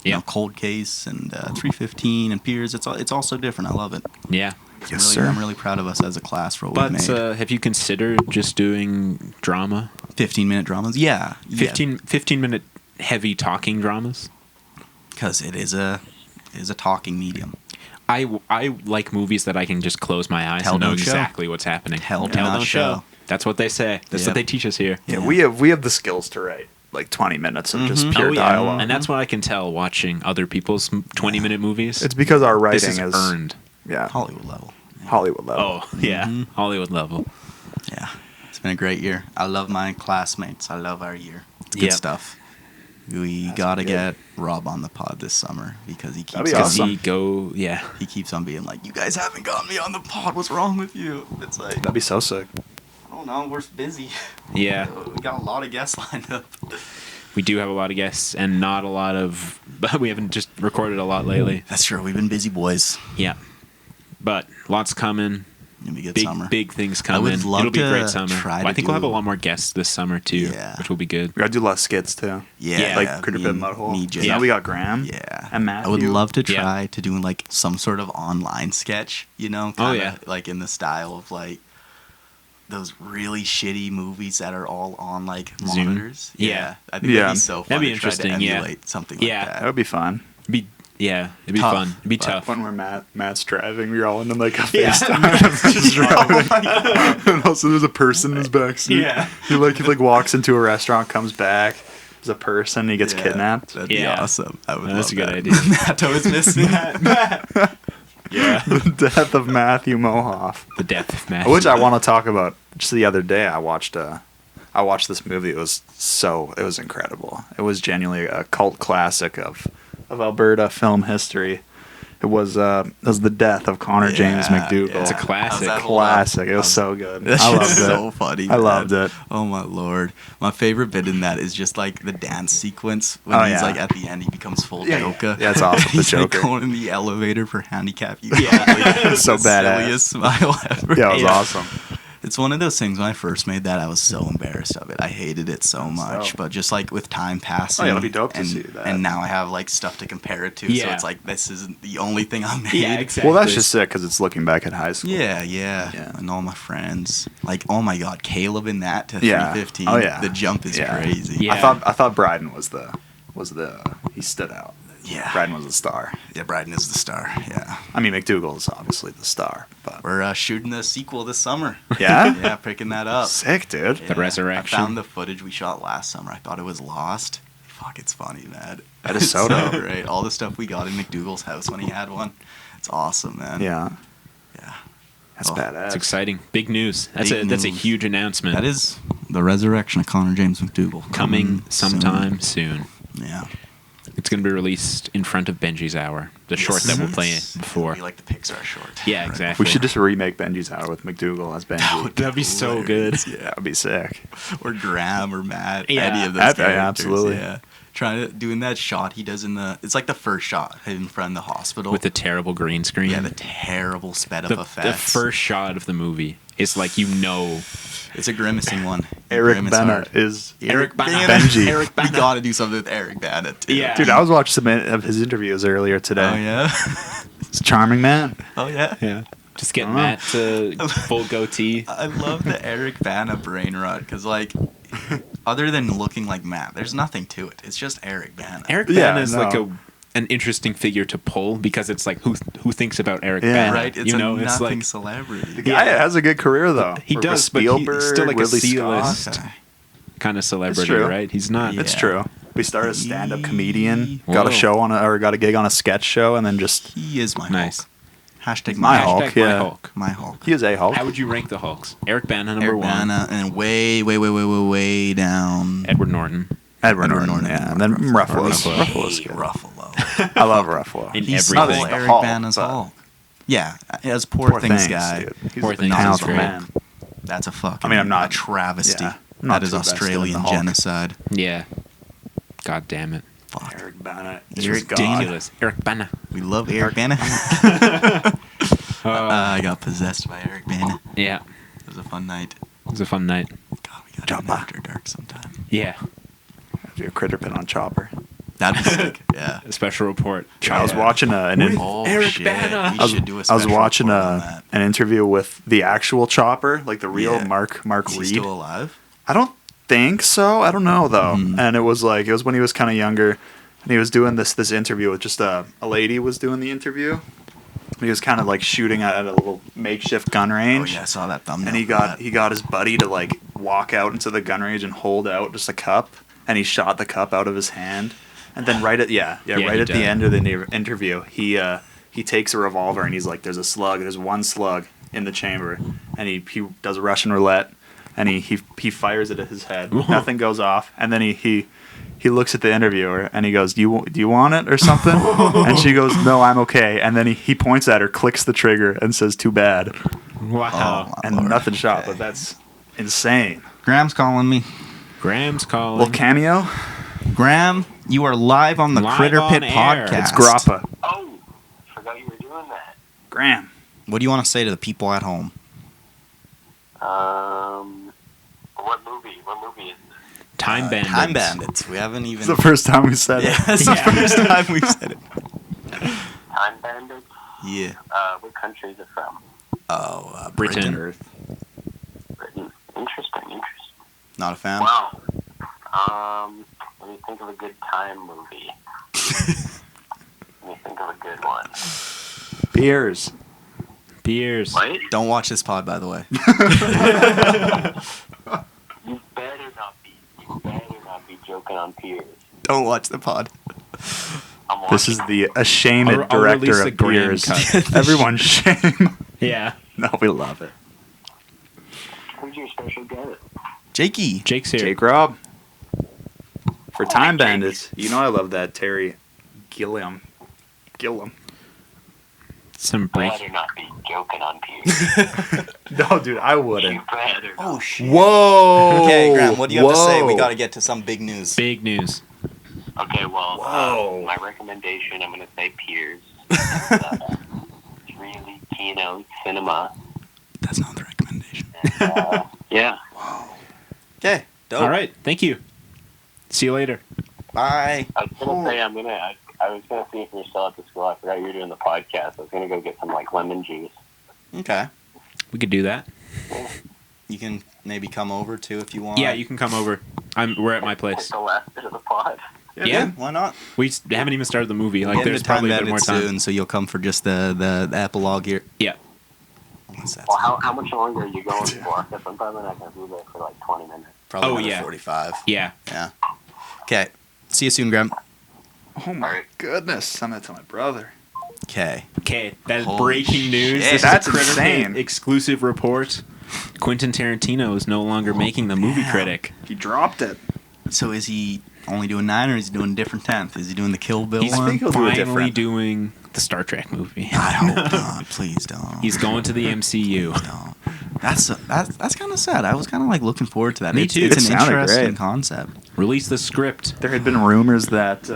you Yeah. know, Cold Case and 315 and Piers. It's all so different. I love it. Yeah. Yes, sir. I'm really proud of us as a class for what we But made. have you considered just doing drama? 15-minute dramas. Yeah. 15-minute heavy talking dramas? Because it is a talking medium. I like movies that I can just close my eyes Tell, and know don't show. exactly what's happening. Tell, Tell not don't show. show. That's what they say. That's Yep. what they teach us here. Yeah, Yeah. we have the skills to write like 20 minutes of just Mhm. pure Oh, yeah. dialogue. And that's what I can tell watching other people's 20-minute movies. It's because our writing this is earned. Yeah, Hollywood level. Hollywood level. Oh, yeah. Mhm. Hollywood level. Yeah. It's been a great year. I love my classmates. I love our year. It's good Yep. stuff. We That's gotta good. get Rob on the pod this summer because he That'd keeps be on, awesome. he keeps on being like, you guys haven't got me on the pod. What's wrong with you? It's like, That'd be so sick. I don't know. We're busy. Yeah. We got a lot of guests lined up. We do have a lot of guests and not a lot of... But we haven't just recorded a lot lately. That's true. We've been busy boys. Yeah. But lots coming. It'll be a good Big summer. big things I coming. would love It'll be a to great summer. try Well, I to think we'll have a do- lot more guests this summer too, Yeah. which will be good. We gotta do less skits too. Yeah. Like me Critterpit and- Mudhole. me, 'Cause Jay. Now we got Graham. Yeah. And I would Matthew. love to Yeah. try to do like some sort of online sketch, you know? Oh, kinda yeah. Like in the style of like those really shitty movies that are all on like Zoom? monitors. Yeah. I think Yeah. that'd be so fun. That'd be to try interesting, to yeah. emulate something Yeah. like That that. would be fun. Be Yeah, it'd be Tough, fun. It'd be but- tough. When Matt's driving, we're all in like a Yeah. FaceTime. Just driving. And also there's a person in his backseat. Yeah. He like walks into a restaurant, comes back. There's a person. He gets kidnapped. That'd be Yeah. awesome. I would That's love a good that. idea. Matt was missing. Yeah. The death of Matthew Mohoff, The death of Matt. which I want to talk about. Just the other day, I watched this movie. It was incredible. It was genuinely a cult classic of Alberta film history. It was the death of Connor James McDougall. It's a classic. How's that hold up? Classic. It was so good. That I loved shit's it. so funny. I man. loved it. Oh my lord. My favorite bit in that is just like the dance sequence when Oh, he's yeah. like at the end he becomes full Yeah, Joker. yeah, it's awesome, the He's like Joker. going in the elevator for handicap use. Yeah. Like, So the badass. silliest smile ever. Yeah, it was Yeah. awesome. It's one of those things when I first made that I was so embarrassed of it. I hated it so much. So- But just like with time passing, Oh, yeah, it'll be dope to and, see that. And now I have like stuff to compare it to. So Yeah. it's like this isn't the only thing I made. Yeah, exactly. Well, that's just it because it's looking back at high school. Yeah, Yeah. and all my friends. Like, oh my God, Caleb in that to Yeah. 315. Oh, yeah. The jump is Yeah. crazy. Yeah. I thought Bryden was the he stood out. Yeah. Bryden was the star. Yeah, Bryden is the star. Yeah. I mean, McDougall is obviously the star, but We're shooting the sequel this summer. yeah, Yeah, picking that up. sick, dude. Yeah. Resurrection. I found the footage we shot last summer. I thought it was lost. Fuck, it's funny, man. That is It's so dope. great. All the stuff we got in McDougall's house when he had one. It's awesome, man. Yeah, Yeah. that's Oh, badass. It's exciting. Big news. That's Big a news. huge announcement. That is the resurrection of Connor James McDougall. coming soon. sometime soon. Yeah. It's going to be released in front of Benji's Hour, the short that we'll play Yes. before. It'll be like the Pixar short. Yeah, Right. exactly. We should just remake Benji's Hour with McDougall as Benji. That'd be so good. hilarious. Yeah, that'd be sick. Or Graham or Matt. Yeah. Any of those Yeah, characters. absolutely. Yeah. Doing that shot he does it's like the first shot in front of the hospital. With the terrible green screen. yeah, the terrible sped up the effects. first shot of the movie is like, It's a grimacing one. Eric Grimace Bana hard. is Eric Bana. Benji. Eric We Bana. gotta do something with Eric Bana too. Yeah. Dude, I was watching some of his interviews earlier today. Oh yeah. He's a charming man. Oh yeah. Yeah. Just get Uh-huh. Matt to full goatee. I love the Eric Bana brain rot because like, other than looking like Matt, there's nothing to it. It's just Eric Bana. Eric Yeah, Bana is no. like an interesting figure to pull because it's like who thinks about Eric Yeah. Bana? Right? It's you know, a it's nothing like celebrity. The guy has a good career though. He With does, but Spielberg, he's still like a Ridley C-list Scott. Okay. kind of celebrity, true. right? He's not. Yeah. It's true. We started a stand-up comedian, Whoa. got a show got a gig on a sketch show, and then just He is my Nice. Hulk. Hashtag My my Hulk. Hulk, Hashtag my yeah. Hulk. My Hulk. he is a Hulk. How would you rank the Hulks? Eric Bana number Eric one. Bana and way down. Edward Norton. Edward Norton, yeah, and then Ruffalo's. Ruffalo. Ruffalo's good. Ruffalo. I love Ruffalo. In He's everything. not The Eric Hulk, Bana's but- Hulk. Yeah, as Poor Things guy. dude. He's Poor a Things is talented great. man. That's a fucking. I mean, I'm not- a travesty. yeah, I'm not that is too vested in Australian the Hulk. genocide. Yeah. God damn it. Fuck. Eric Bana. Eric God. Dana. Ridiculous. Eric Bana. We love Eric Bana. I got possessed by Eric Bana. Yeah. It was a fun night. It was a fun night. God, we got Jump to up. after dark sometime. Yeah. Do a Critterpit on Chopper. That'd be sick. Yeah. A special report. I was Yeah. watching Oh Eric shit. Bana. We I was, should do a I was special watching report on that. an interview with the actual Chopper, like the real Yeah. Mark Is he Reed. still alive? I don't think so. I don't know though. Mhm. And it was when he was kind of younger, and he was doing this interview with just a lady was doing the interview. He was kind of like shooting at a little makeshift gun Oh range. yeah, I saw that thumbnail. And he for got that. his buddy to like walk out into the gun range and hold out just a cup, and he shot the cup out of his hand. And then right at he the did. end of the interview, he takes a revolver and he's like, there's one slug in the chamber, and he does a Russian roulette, and he fires it at his head. Whoa. Nothing goes off, and then he looks at the interviewer and he goes, do you want it or something? And she goes, no, I'm okay. And then he points at her, clicks the trigger, and says, too bad. Wow. Oh, And Lord. nothing shot, Okay. but that's insane. Graham's calling me. Graham's calling. Little cameo. Graham, you are live on the Live Critter on Pit air. podcast. It's Grappa. Oh, forgot you were doing that. Graham. What do you want to say to the people at home? What movie? What movie is this? Time Bandits. Time Bandits. We haven't even. It's the first time we said yeah, it. it's the first time we've said it. Time Bandits? Yeah. What country is it from? Oh, Britain. Britain. Interesting. Not a fan. Wow. Let me think of a good time movie. Let me think think of a good one. Beers. Beers. What? Don't watch this pod, by the way. You better not be joking on Piers. Don't watch the pod. I'm watching. This is the ashamed I'll director release the of Graham Beers. cut. Everyone shame. Yeah. No, we love it. Who's your special guest? Jakey. Jake's here. Jake Robb. For Time Jake. Bandits. You know I love that Terry Gilliam. Some You break. better not be joking on Piers. No, dude, I You wouldn't. better not. Oh, shit. Whoa. Okay, Graham, what do you have to say? We Whoa. got to get to some big news. Big news. Okay, well, Whoa. my recommendation, I'm going to say Piers. Really Kino Cinema. That's not the recommendation. Yeah. Okay, dope. All right. Thank you. See you later. Bye. I was going to say, I was going to see if you're still at the school. I forgot you were doing the podcast. I was going to go get some, lemon juice. Okay. We could do that. You can maybe come over, too, if you want. Yeah, you can come over. We're at my place. It's the last bit of the pod. Yeah. Why not? We haven't even started the movie. Like, Getting there's to Time probably a bit more Bandits time. soon, so you'll come for just the epilogue here. Yeah. What's that? Well, how much longer are you going for? Because I'm probably not going to be there for 20 minutes. Probably Oh, another yeah. 45. Yeah. Yeah. Okay. See you soon, Graham. Oh my goodness. Send that to my brother. Okay. Okay, that is Holy breaking news. shit. This That's is a Critterpit insane. exclusive report. Quentin Tarantino is no longer making the movie damn. critic. He dropped it. So is he only doing 9 or is he doing a different 10th? Is he doing the Kill Bill He's one? think he'll do it finally different. doing the Star Trek movie. I hope not. Please don't. He's going to the MCU. Don't. That's kind of sad. I was kind of looking forward to that. Me It's- too. It's It an sounded interesting great. concept. Release the script. There had been rumors that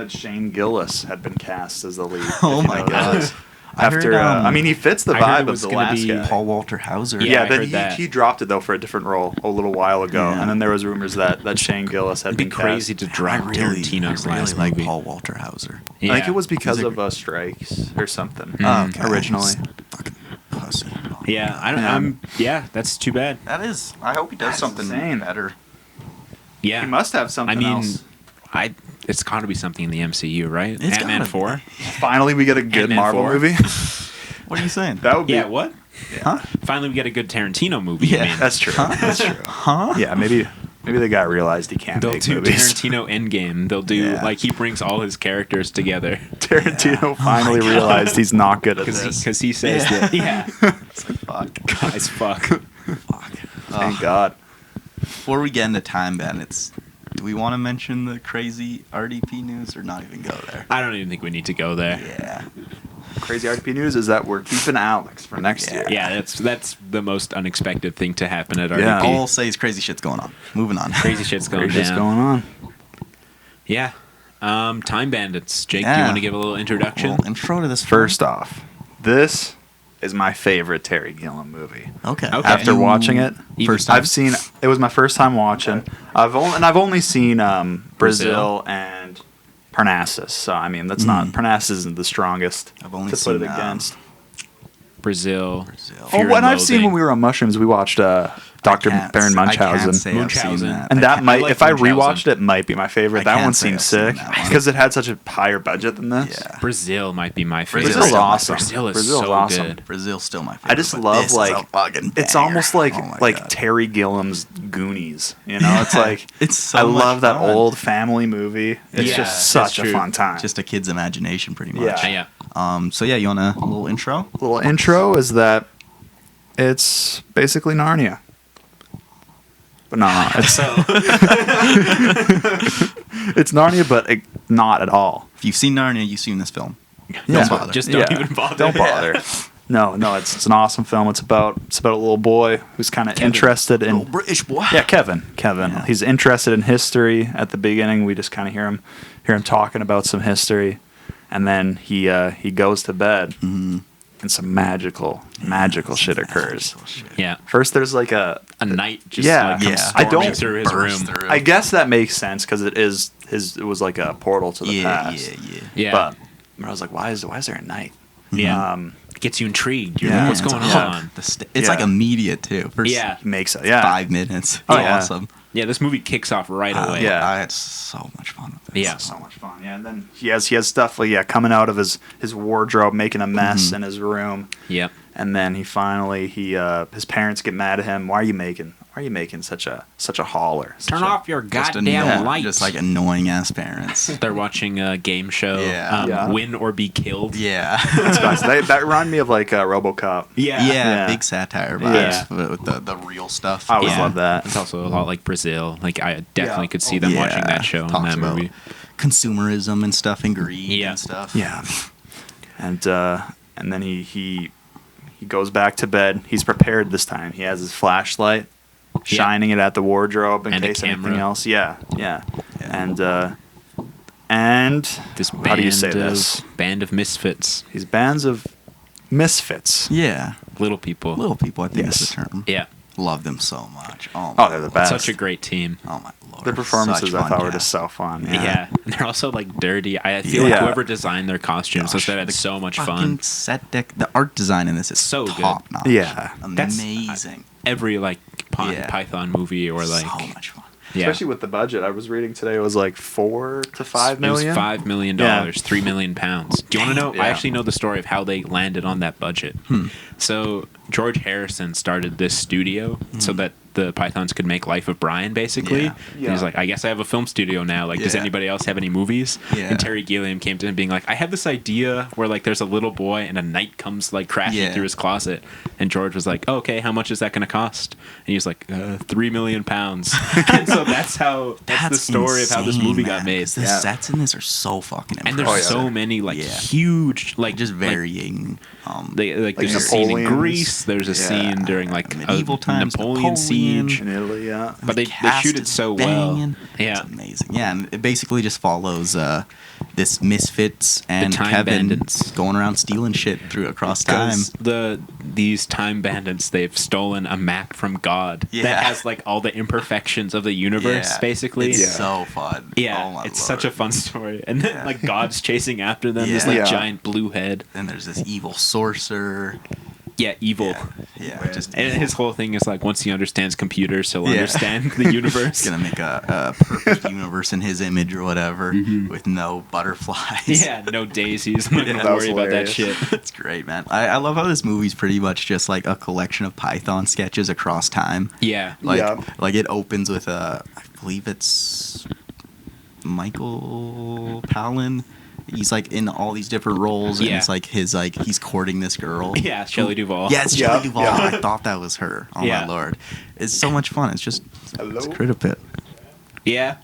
Shane Gillis had been cast as the lead. Oh if you my know God. that. I After, heard, I mean, he fits the I heard it vibe of was the gonna last be guy. Paul Walter Hauser. Yeah, Yeah, I then heard that. he dropped it though for a different role a little while ago, Yeah. and then there was rumors that Shane Gillis had It'd be been crazy cast. to drop Tarantino's I really last like movie. Paul Walter Hauser. Yeah. I think it was because He's a- of strikes or something. Mm. Okay. Originally. Fucking pussy. Yeah, I don't. That's too bad. That is. I hope he does That's something insane. better. Yeah, He must have something I mean, else. it's got to be something in the MCU, right? It's Ant-Man gotta 4. Finally, we get a good Ant-Man Marvel 4. movie. What are you saying? That would be. Yeah, what? Huh? Finally, we get a good Tarantino movie. Yeah. I mean. That's true. Huh? That's true. Huh? Yeah, maybe the guy realized he can't They'll make do movies. Tarantino Endgame. They'll do Yeah. he brings all his characters together Tarantino finally God. realized he's not good at this. because he says Yeah. that. Yeah, Fuck. guys, fuck. Fuck. Thank God. Before we get into Time Bandits, do we want to mention the crazy RDP news or not even go there? I don't even think we need to go there. Yeah. Crazy RDP news is that we're keeping Alex for next year. Yeah, that's the most unexpected thing to happen at RDP. Yeah. All I'll say is crazy shit's going on. Moving on. Crazy shit's going Crazy down. shit's going on. Yeah. Time Bandits. Jake, do Yeah. you want to give a little introduction? Well, intro to this First off, this is my favorite Terry Gilliam movie. Okay. Okay. After You- watching it, First time. I've seen. It was my first time watching. I've only seen Brazil and Parnassus. So I mean, that's not Parnassus isn't the strongest I've only to put it seen, against. Brazil. Brazil. Fear Oh, and and I've seen Loathing. when we were on mushrooms, we watched Dr. Baron Munchausen. Munchausen. And that might, like if I Munchausen. rewatched it, might be my favorite. I That can't one say seemed I've seen sick that one. because it had such a higher budget than this. Yeah. Brazil might be my favorite. Brazil's still my awesome. Brazil is Brazil's so awesome. good. Brazil's still my favorite. I just but love this is like a fucking it's banger. almost like Oh my God. Terry Gilliam's Goonies. You know, it's like It's so I much love that fun. old family movie. It's Yeah, just that's such a true. fun time. Just a kid's imagination, pretty much. Yeah. Yeah. So yeah, you want a little intro? Little intro is that it's basically Narnia. But no, it's it's Narnia, but not at all. If you've seen Narnia, you've seen this film. Yeah. bother. Just don't even bother. Don't bother. No, it's an awesome film. It's about a little boy who's kind of interested in Little British boy. Yeah, Kevin. Yeah. He's interested in history. At the beginning, we just kind of hear him talking about some history, and then he goes to bed, Mhm. and some magical shit occurs. Magical shit. Yeah. First, there's like A night just Yeah. like comes Yeah. I storming don't through his room. Burst through. I guess that makes sense because it was like a portal to the Yeah, past. yeah. Yeah. But I was like, why is there a night? Yeah. Um, It gets you intrigued. You're Yeah, like, what's it's going like- on? it's Yeah. like immediate too. First Yeah. he makes it. Yeah. 5 minutes. Oh, It's yeah. awesome. Yeah, this movie kicks off right away. Yeah. I had so much fun with this. Yeah. So much fun. Yeah, and then he has stuff like coming out of his wardrobe, making a mess in his room. Yep. And then he finally his parents get mad at him. Why are you making such a hauler? Turn off your Just goddamn lights. Just like annoying ass parents. They're watching a game show. Yeah. Win or be killed. Yeah. That's nice. That reminded me of like RoboCop. Yeah, big satire vibes Yeah. with the real stuff. I always Yeah. love that. It's also a lot like Brazil. Like I definitely Yeah. could see them watching that show and Talks that about movie. consumerism and stuff and greed Yeah. and stuff. Yeah. And then he goes back to bed. He's prepared this time. He has his flashlight, shining it at the wardrobe in And a case anything camera. else. Yeah. And This how do you say band this? Band of misfits. These bands of misfits. Yeah. Little people. Little people, I think Yes. is the term. Yeah. Love them so much. Oh, Oh, they're the best. Such a great team. Oh my lord. Their performances Such I fun, thought were yeah. just so fun. Yeah. Yeah. And they're also like dirty. I feel like Yeah. whoever designed their costumes must have had the so much fucking fun. set deck. The art design in this is So good. top notch. Yeah. That's- Amazing. Every like Yeah. Python movie or like so much fun. yeah. Especially with the budget. I was reading today it was like $4 to $5 It million. was $5 million, Yeah. £3 million. Do you want to know? I Yeah. actually know the story of how they landed on that budget. So George Harrison started this studio so that the Pythons could make Life of Brian, basically. Yeah. And he's like, I guess I have a film studio now. Like, does Yeah. anybody else have any movies? Yeah. And Terry Gilliam came to him being like, I have this idea where like there's a little boy and a knight comes like crashing Yeah. through his closet. And George was like, oh, okay, how much is that going to cost? And he was like, £3 million. And so that's the story of how this movie got made. The Yeah. sets in this are so fucking And impressive. there's Oh, yeah. so many like Yeah. huge like just like, varying. there's a scene in Napoleon's. Greece. There's a scene during like Medieval a times, Napoleon siege. In Italy, yeah. But they cast shoot it is so banging. well. Yeah. It's amazing. Yeah, and it basically just follows this misfits and Time Kevin bandits. going around stealing shit through across time. Because these time bandits, they've stolen a map from God Yeah. that has like all the imperfections of the universe, Yeah. basically. It's so fun. Yeah, Oh my it's lord. such a fun story. And then like God's chasing after them, this Yeah. like Yeah. giant blue head. Then there's this evil sorcerer. Yeah, evil. Yeah, just And his whole thing is like once he understands computers, he'll Yeah. understand the universe. He's gonna make a perfect universe in his image or whatever with no butterflies. Yeah, no daisies. I'm not Yeah. gonna That was worry about that hilarious. shit. It's great, man. I love how this movie's pretty much just like a collection of Python sketches across time. Yeah. Like, Yeah. like it opens with I believe it's Michael Palin. He's like in all these different roles, and Yeah. it's like he's courting this girl. Yeah, Shelley Duvall. Yeah, it's Shelley Yeah, Duvall. yeah. I thought that was her. Oh Yeah. my lord, it's so much fun. It's just Hello? it's Critterpit. Yeah.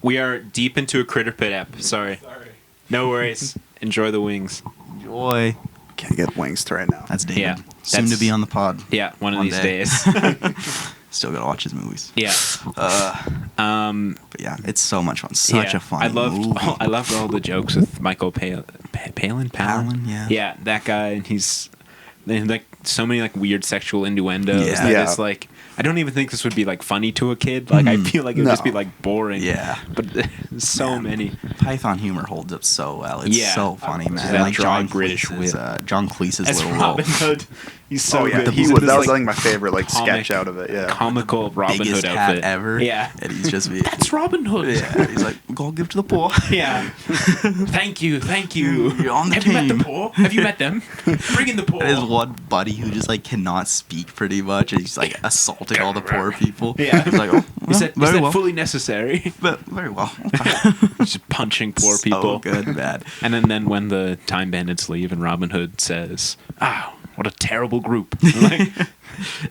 We are deep into a Critterpit app. Sorry. No worries. Enjoy the wings. Enjoy. Can't get wings right now. That's David. Yeah, Soon that's- to be on the pod. Yeah, one of One these day. days. Still gotta watch his movies. Yeah. But yeah, it's so much fun. Such yeah. a fun I loved movie. I loved all the jokes with Michael Palin. Palin, yeah. Yeah, that guy, and he's and like so many like weird sexual innuendos. Yeah. That Yeah. it's like I don't even think this would be like funny to a kid. Like I feel like it would just be No. like boring. Yeah. But so Yeah. many. Python humor holds up so well. It's Yeah. so funny, man. That Like dry John British Cleese's, wit. John Cleese's As little Robin Hood, he's so Oh yeah, good. he He's was. in That this, was I like, think my favorite like comic- sketch out of it. Yeah. comical Robin biggest Hood hat outfit ever. Yeah. And he's just It's Robin Hood. yeah. He's like, go give to the poor. Yeah. Thank you. You're on the Have you met team. the poor? Have you met them? Bring in the poor. And his one buddy who just like cannot speak pretty much, and he's like assaulting all the poor people. Yeah. He's like, oh, Is that very well, fully necessary? but very well. Just punching poor people. So good, man. And then when the time bandits leave and Robin Hood says, "Ah, what a terrible group." Like,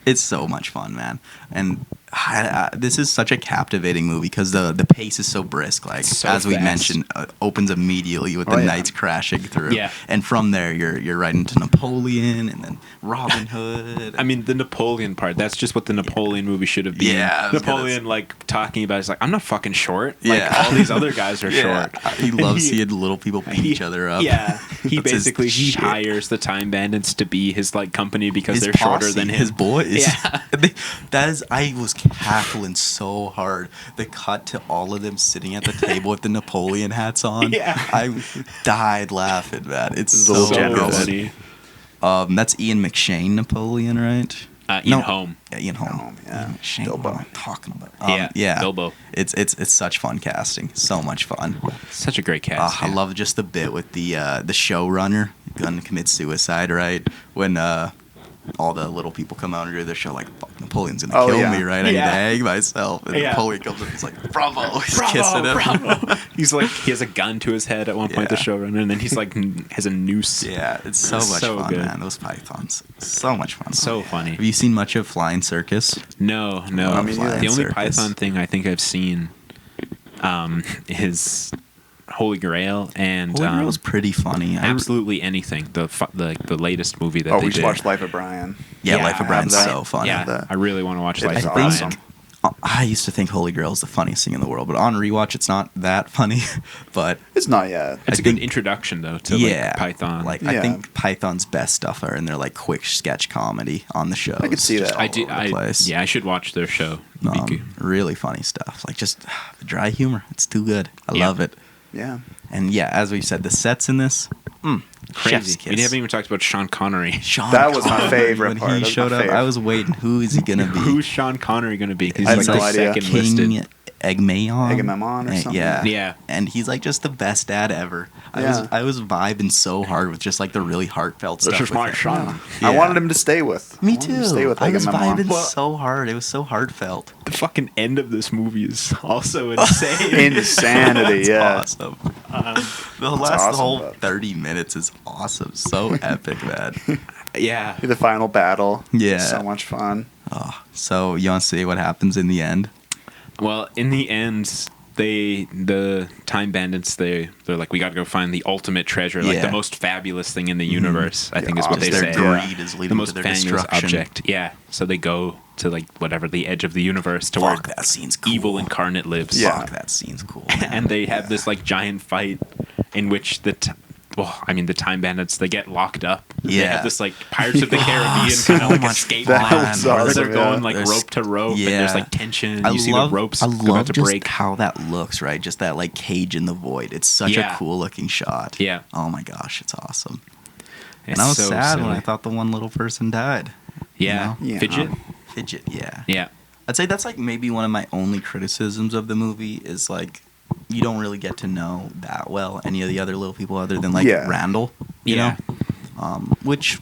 It's so much fun, man. And this is such a captivating movie because the pace is so brisk. Like So as we fast. mentioned, opens immediately with Oh, the yeah. knights crashing through. Yeah. And from there, you're right into Napoleon and then Robin Hood. I mean, the Napoleon part, that's just what the Napoleon movie should have been. Yeah, I was gonna Napoleon, like, talking about, he's like, I'm not fucking short. Yeah. Like, all these other guys are short. He loves He- seeing little people beat each other up. Yeah. He That's his basically, he shit. hires the time bandits to be his, like, company because His they're shorter posse, than him. his boys. Yeah. That is, I was cackling so hard. The cut to all of them sitting at the table with the Napoleon hats on. Yeah. I died laughing, man. It's So so So generous. good. funny. That's Ian McShane Napoleon, right? Ian Holm. Yeah, Ian Holm. Holm, yeah. Shane, Bilbo. what am I talking about? Yeah, Bilbo. It's such fun casting. So much fun. Such a great cast. I love just the bit with the showrunner gonna commit suicide, right? When all the little people come out and do their show, like, fuck, Napoleon's gonna kill me, right? I need to hang myself. And Napoleon comes up, he's like, bravo! He's kissing him. Bravo. He's like, he has a gun to his head at one point, the showrunner, and then he's like, has a noose. Yeah, it's so much fun, good. man. Those pythons, so much fun. So funny. Have you seen much of Flying Circus? No. I mean, The only Circus. Python thing I think I've seen is Holy Grail and Holy Grail's pretty funny. absolutely anything. The latest movie that Oh, they we should did. watch Life of Brian. Yeah, Life of Brian's that. so funny. Yeah, that. I really want to watch It Life is of awesome. Brian. I used to think Holy Grail is the funniest thing in the world, but on rewatch, it's not that funny. But It's not yet. It's I a good think- introduction though to yeah, like Python. Like Yeah. I think Python's best stuff are in their like quick sketch comedy on the show. I could see that. I should watch their show. It'd be good. Really funny stuff. Like just the dry humor. It's too good. I Yeah. love it. Yeah. And yeah, as we said, the sets in this, chef's Crazy. kiss. We haven't even talked about Sean Connery. Sean That was my Connery, favorite when part. That he was showed my up. I favorite. was waiting. Who is he gonna be? Who's Sean Connery going to be? He's I like had the no idea. second King listed. Agamemnon or something. Yeah, Yeah. And he's like just the best dad ever. Yeah. I was vibing so hard with just like the really heartfelt stuff. is with my him. son. I Yeah. wanted him to stay with. Me I wanted him too. to stay with I was Agamemnon. vibing so hard. It was so heartfelt. The fucking end of this movie is also insane. Insanity, That's yeah. awesome. The awesome, whole but- 30 minutes is awesome. So epic, man. yeah. The final battle. Yeah. So much fun. Oh, so you want to see what happens in the end? Well, in the end, the Time Bandits, they're like, we got to go find the ultimate treasure, like Yeah. the most fabulous thing in the universe. I think is what they Their say. greed is The leading to most their fabulous destruction. object. Yeah. So they go to like whatever the edge of the universe to Fuck, where that scene's cool. evil incarnate lives. Yeah. Fuck, that scene's cool. Man. And they have this like giant fight in which the Time Bandits, they get locked up. They Yeah. have this like Pirates of the Caribbean so kind of like much escape fun. line That was where awesome, they're going like There's- rope to rope and there's like tension. You see the ropes I about love to just break. how that looks, right? Just that like cage in the void. It's such Yeah. a cool looking shot. Yeah. Oh my gosh, it's awesome. It's And I was so sad when silly. I thought the one little person died. Yeah. you know? Fidget? Fidget, yeah. Yeah. I'd say that's like maybe one of my only criticisms of the movie is like you don't really get to know that well any of the other little people other than like Yeah. Randall, you Yeah. know, which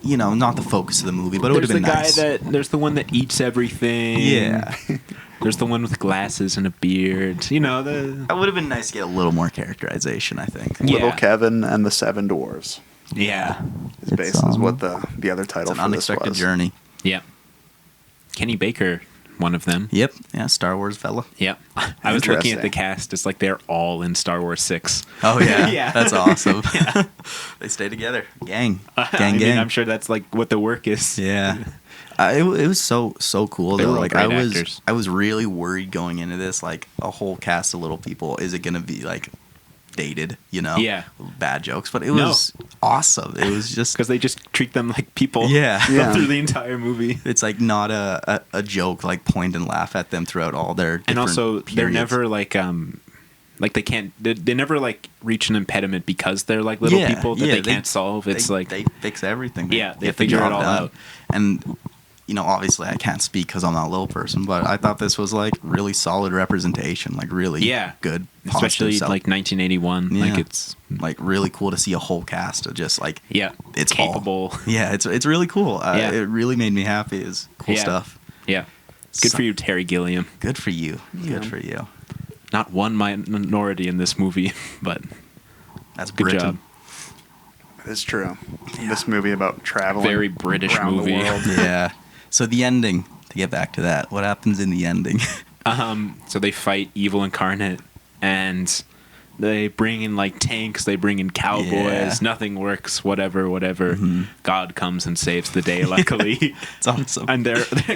not the focus of the movie, but it would There's have the been guy nice. there's the one that eats everything. Yeah. There's the one with glasses and a beard. You know, the That would have been nice to get a little more characterization, I think. Yeah. Little Kevin and the Seven Dwarves. yeah. Is basically what the other title It's an for this unexpected was. journey. Yeah. Kenny Baker, one of them. Yep. Yeah, Star Wars fella. Yeah. I was looking at the Interesting. cast. It's like they're all in Star Wars 6. Oh yeah. Yeah. That's awesome. They stay together. Gang. I mean, gang. I'm sure that's like what the work is. Yeah. It was so cool They though. were all Like great actors. I was really worried going into this. Like a whole cast of little people. Is it gonna be like dated? Yeah. Bad jokes, but it No. was awesome. It was just Because they just treat them like people. yeah. Yeah. Through the entire movie. It's like not a joke. Like point and laugh at them throughout all their And different also, they're periods. never like they can't. They never like reach an impediment because they're like little people that they can't solve. It's they, like they fix everything. Yeah, they get the figure it job all done. out. And obviously I can't speak because I'm not a little person, but I thought this was like really solid representation. Like really good, especially positive like 1981. Yeah. Like it's like really cool to see a whole cast of just like it's all- capable. Yeah, it's really cool. Yeah. It really made me happy. It's cool Yeah. stuff. Yeah, good So- for you, Terry Gilliam. Good for you. Good for you. Not one minority in this movie, but That's good Britain. job. It's true. This movie about traveling. Very British around movie. The world. Yeah. So the ending. To get back to that, what happens in the ending? So they fight evil incarnate, and they bring in like tanks. They bring in cowboys. Yeah. Nothing works. Whatever. Mhm. God comes and saves the day. Luckily. It's awesome. And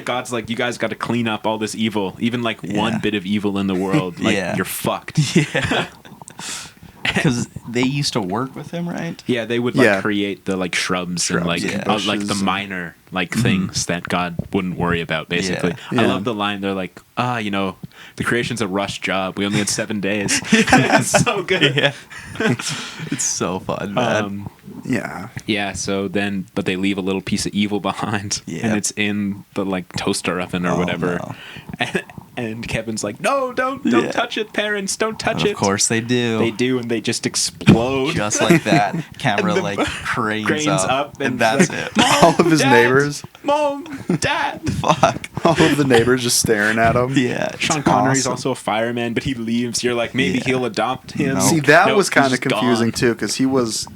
God's like, you guys got to clean up all this evil. Even like Yeah. one bit of evil in the world, like Yeah. you're fucked. Yeah. Because they used to work with him, right? Yeah, they would like create the like shrubs and like like the minor like things that God wouldn't worry about. Basically, I love the line. They're like, the creation's a rush job. We only had 7 days. That's so good. Yeah, it's so fun, man. Yeah. So then, but they leave a little piece of evil behind, and it's in the like toaster oven or whatever. No. And Kevin's like, no, don't touch it, parents, don't touch it. Of course they do. They do, and they just explode. Just like that. Camera like cranes up and that's it. All of his neighbors. Mom, Dad. Fuck. All of the neighbors just staring at him. Yeah. Sean Connery's also a fireman, but he leaves. You're like, maybe he'll adopt him. See, that was kind of confusing too, because he was...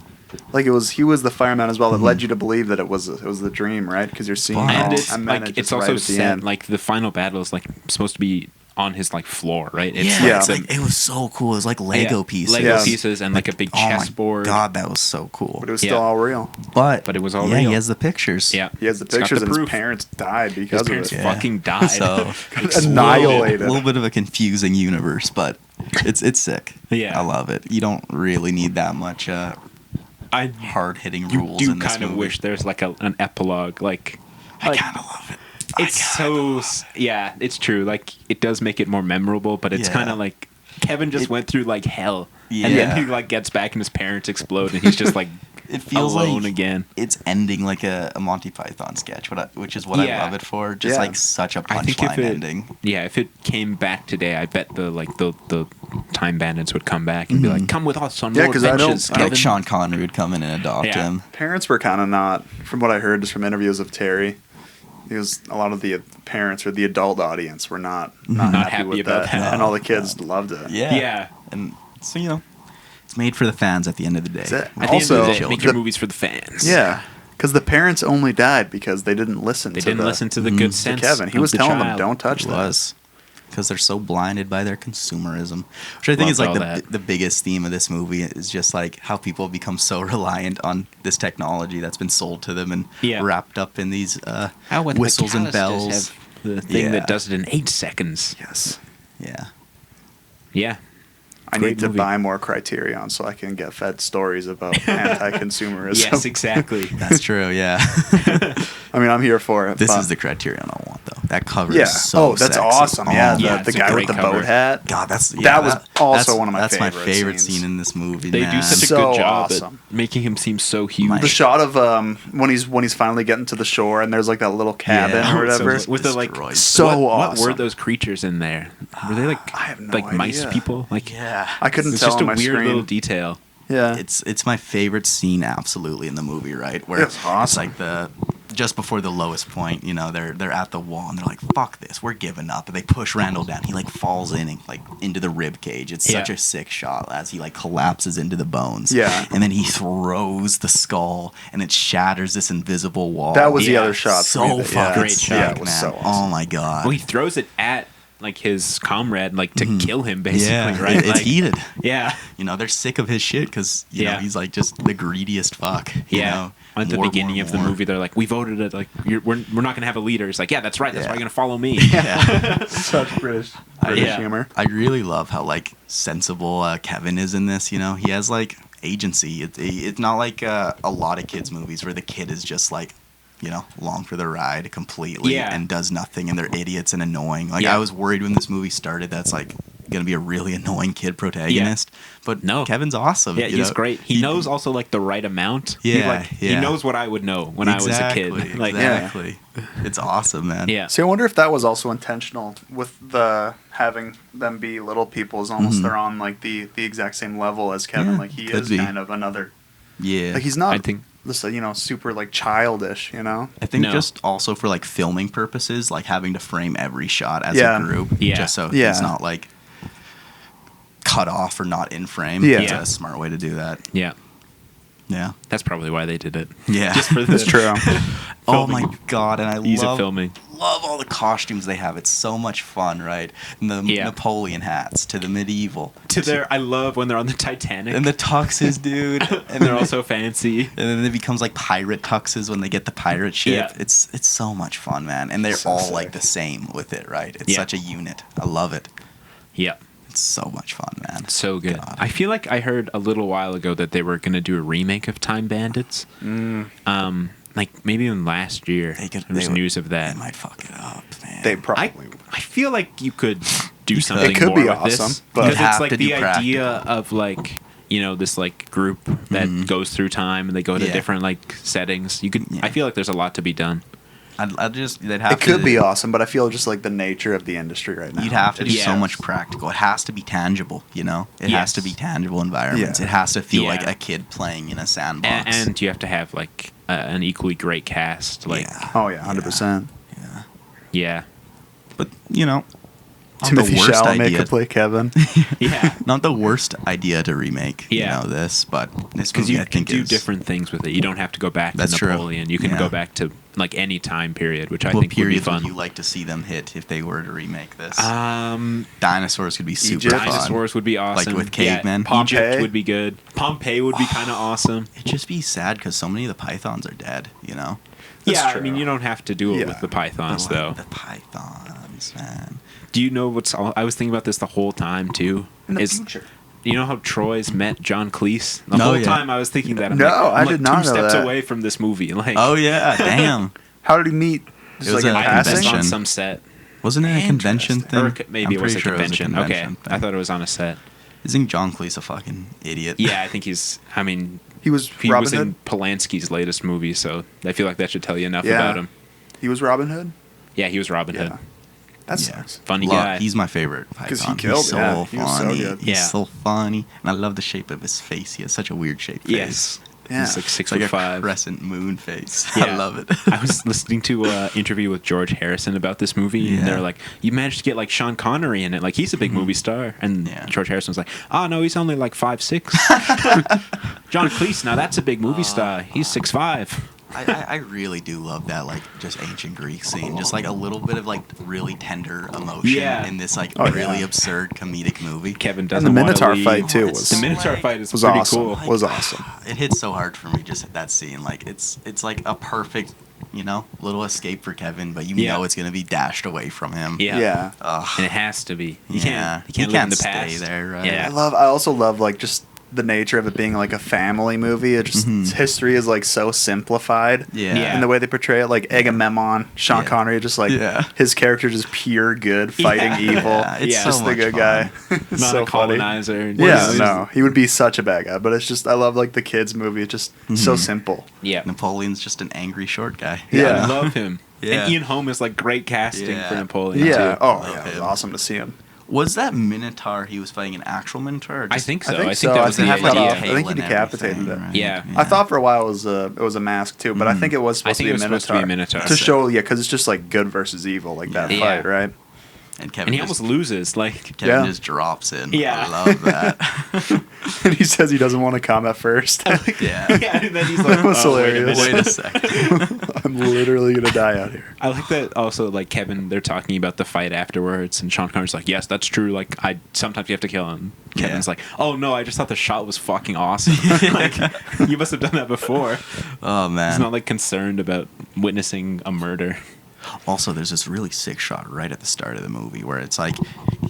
Like he was the fireman as well that led you to believe that it was the dream, right? Because you're seeing and all, it's and like it's also set like the final battle is like supposed to be on his like floor, right? It's like, it was so cool. It was like Lego pieces, pieces, and like a big chessboard. Oh my god, that was so cool. But it was still all real. But it was all real. He has the pictures. Yeah, he has the pictures, and his parents died because his parents of it. fucking died. So annihilated. A little bit of a confusing universe, but it's sick. Yeah, I love it. You don't really need that much. Hard-hitting rules. You in this kind of movie. wish there's like an epilogue. Like I kind of love it. It's so it's true. Like it does make it more memorable, but it's kind of like Kevin just went through like hell, and then he like gets back and his parents explode, and he's just like it feels alone like again. It's ending like a Monty Python sketch, which is what I love it for. Just like such a punchline ending. Yeah, if it came back today, I bet the Time Bandits would come back and be like, "Come with us on more adventures." I think Sean Connery would come in and adopt him. Parents were kind of not, from what I heard, just from interviews of Terry. Because a lot of the parents or the adult audience were not happy with that, and all the kids loved it. Yeah, and so it's made for the fans at the end of the day. At the end of the day, make your movies for the fans. Yeah, because the parents only died because they didn't listen. They didn't listen to the good sense. Kevin, he was telling them, "Don't touch that." Because they're so blinded by their consumerism, which I think is like the biggest theme of this movie is just like how people become so reliant on this technology that's been sold to them and wrapped up in these whistles and bells. Have the thing that does it in 8 seconds. Yes. Yeah. I need to buy more Criterion so I can get fed stories about anti-consumerism. Yes, exactly. That's true, yeah. I mean, I'm here for it. This is the Criterion I want, though. That cover is so that's sexy. awesome. The guy with the boat hat. God, that was also one of my favorite That's my favorite scenes. scene in this movie, They do such a good job at making him seem so huge. The shot of when he's finally getting to the shore and there's like that little cabin or whatever. With the like awesome. What were those creatures in there? Were they like I have no like idea. mice people? Like I couldn't it's tell just on a my weird screen. little detail. Yeah, it's my favorite scene absolutely in the movie, right? Where it's awesome. It's like just before the lowest point, they're at the wall and they're like, "Fuck this, we're giving up." And they push Randall down. He like falls in and like into the rib cage. It's such a sick shot as he like collapses into the bones. Yeah, and then he throws the skull and it shatters this invisible wall. That was the other shot. So fucking great sick, shot. man. It was so awesome. Oh my god. Well, he throws it at like his comrade, like to kill him, basically, right? It's heated. Yeah, they're sick of his shit because know he's like just the greediest fuck. At the beginning of the movie, they're like, "We voted it. Like, we're not gonna have a leader." It's like, "Yeah, that's right. That's why you're gonna follow me." Such British humor. I really love how like sensible Kevin is in this. He has like agency. It's not like a lot of kids movies where the kid is just like, along for the ride completely and does nothing and they're idiots and annoying. Like I was worried when this movie started that's like going to be a really annoying kid protagonist. But no, Kevin's awesome. Yeah, he's great. He knows also like the right amount. He knows what I would know when I was a kid. Like, exactly. It's awesome, man. Yeah. See, I wonder if that was also intentional with the having them be little people is almost they're on like the exact same level as Kevin. Yeah, like he is kind of another. Yeah. Like he's not. I think. This, super like childish, I think just also for like filming purposes, like having to frame every shot as a group, just so it's not like cut off or not in frame. Yeah, it's a smart way to do that. Yeah, that's probably why they did it. Yeah, just for that's true. Oh my god, and I love all the costumes they have. It's so much fun, right? And the Napoleon hats to the medieval. I love when they're on the Titanic. And the tuxes, dude. And they're all so fancy. And then it becomes like pirate tuxes when they get the pirate ship. Yeah. It's so much fun, man. And they're all sick. Like the same with it, right? It's such a unit. I love it. Yeah. It's so much fun, man. So good. God. I feel like I heard a little while ago that they were going to do a remake of Time Bandits. Like maybe even last year. There's news of that. They might fuck it up, man. They probably would. I feel like you could do something It could more be with awesome, this. but- Because You'd have it's like to the do idea practical. of like, you know, this like group that goes through time and they go to Yeah. different like settings. You could. I feel like there's a lot to be done. They'd have It could be awesome, but I feel just like the nature of the industry right now. You'd have to do Yeah. so much practical. It has to be tangible, you know? It has to be tangible environments. Yeah. It has to feel Yeah. like a kid playing in a sandbox. And you have to have like an equally great cast. Like, yeah. Oh yeah, 100%. Yeah. yeah. But, you know, not Timothy the worst Chalamet idea. could play Kevin. Yeah. Not the worst idea to remake, Yeah. you know, this, but this Because movie, you I can think, do is different things with it. You don't have to go back That's to true. Napoleon. You can Yeah. go back to like any time period, which I What think would be periods fun. would you like to see them hit if they were to remake this? Um, Dinosaurs could be super Egypt. fun. Dinosaurs would be awesome. with cavemen. Yeah, Egypt Pompeii. would be good. Pompeii would be kind of awesome. It'd just be sad because so many of the pythons are dead, you know? That's Yeah, true. I mean, you don't have to do it Yeah. with the pythons, But, like, though. The pythons, man. Do you know what's? I was thinking about this the whole time too. In the Is future. you know how Troy's met John Cleese? The Oh, whole yeah. time I was thinking that. I'm No, like, I'm I like did not two know steps that. away from this movie. Like, Oh, yeah, damn. How did he meet? Just It was like in a I think that's passing? on convention. some set. Wasn't it a convention thing? Or maybe I'm it was pretty a sure convention. Okay, thing. I thought it was on a set. Isn't John Cleese a fucking idiot? Yeah, I think he's. I mean, He was he Robin was Hood. in Polanski's latest movie, so I feel like that should tell you enough Yeah. about him. He was Robin Hood. Yeah, he was Robin Hood. Yeah. That Yeah. sucks. Funny guy. He's my favorite python. 'Cause he killed, He's so yeah. He was so funny. good. He's Yeah. so funny. And I love the shape of his face. He has such a weird shaped face. Yes. Yeah. He's like It's like a 6'5". crescent moon face. Yeah. I love it. I was listening to an interview with George Harrison about this movie, Yeah. and they're like, "You managed to get like Sean Connery in it, like he's a big movie star." And Yeah. George Harrison was like, "Oh no, he's only like 5'6". John Cleese, now that's a big movie star. He's 6'5". I really do love that, like, just ancient Greek scene. Just, like, a little bit of, like, really tender emotion Yeah. in this, like, Oh, yeah. really absurd comedic movie. Kevin And doesn't the wanna Minotaur leave. fight too It's was The Minotaur like- fight is was pretty awesome. cool. Was awesome. It hits so hard for me, just that scene. Like, it's like a perfect, you know, little escape for Kevin, but you Yeah. know it's going to be dashed away from him. Yeah. Yeah. Ugh. And it has to be. You Yeah. can't. You can't He live in the can't past. stay there, right? Yeah. I also love like just the nature of it being like a family movie. It just history is like so simplified. Yeah. Yeah. And the way they portray it, like Agamemnon, Sean Yeah. Connery, just like Yeah. his character just pure good, fighting evil. Yeah, it's Yeah. so Just the much good fun. guy. It's Not so a funny. colonizer. Yeah, He's- no, he would be such a bad guy. But it's just I love like the kids movie. It's just so simple. Yeah. Napoleon's just an angry short guy. Yeah. I love him. Yeah. And Ian Holm is like great casting Yeah. for Napoleon. Yeah. Too. Oh Love yeah, it was him. awesome to see him. Was that Minotaur he was fighting an actual Minotaur? Or I just, think so. I think so. that I was think the he cut idea. off- I think he tail and decapitated everything, it. right? Yeah. I thought for a while it was a mask too, but I think it was I supposed to think be it was supposed to be a Minotaur. to show, yeah, because it's just like good versus evil, like that Yeah. fight, right? And Kevin And he just, almost loses. Like, Kevin Yeah. just drops in. Yeah. I love that. And he says he doesn't want to combat first. yeah. yeah, and then he's like, That was oh, wait a hilarious. minute. Wait a second. I'm literally gonna die out here. I like that also, like, Kevin, they're talking about the fight afterwards, and Sean Connery's like, yes, that's true. Like, sometimes you have to kill him. Kevin's Yeah. like, oh, no, I just thought the shot was fucking awesome. Like, you must have done that before. Oh, man. He's not, like, concerned about witnessing a murder. Also, there's this really sick shot right at the start of the movie where it's like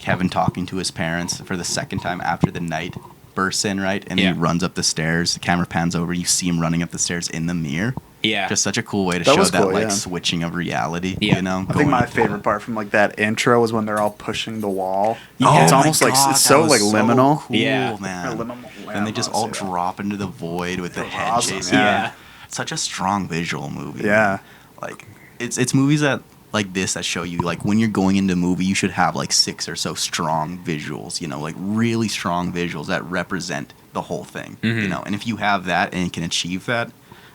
Kevin talking to his parents for the second time after the night bursts in, right? And Yeah. he runs up the stairs. The camera pans over. You see him running up the stairs in the mirror. Yeah. Just such a cool way to That show was that cool, like yeah. switching of reality. Yeah. You know, I think my favorite part from like that intro was when they're all pushing the wall. Yeah. It's Oh my almost like God, it's that so was like so liminal. Cool, Yeah. man. And they just all drop into the void with the was head awesome, chasing. yeah. them. Such a strong visual movie. Yeah. man. Like it's movies that like this that show you like when you're going into a movie you should have like 6 or so strong visuals, you know, like really strong visuals that represent the whole thing, Mm-hmm. you know. And if you have that and can achieve that,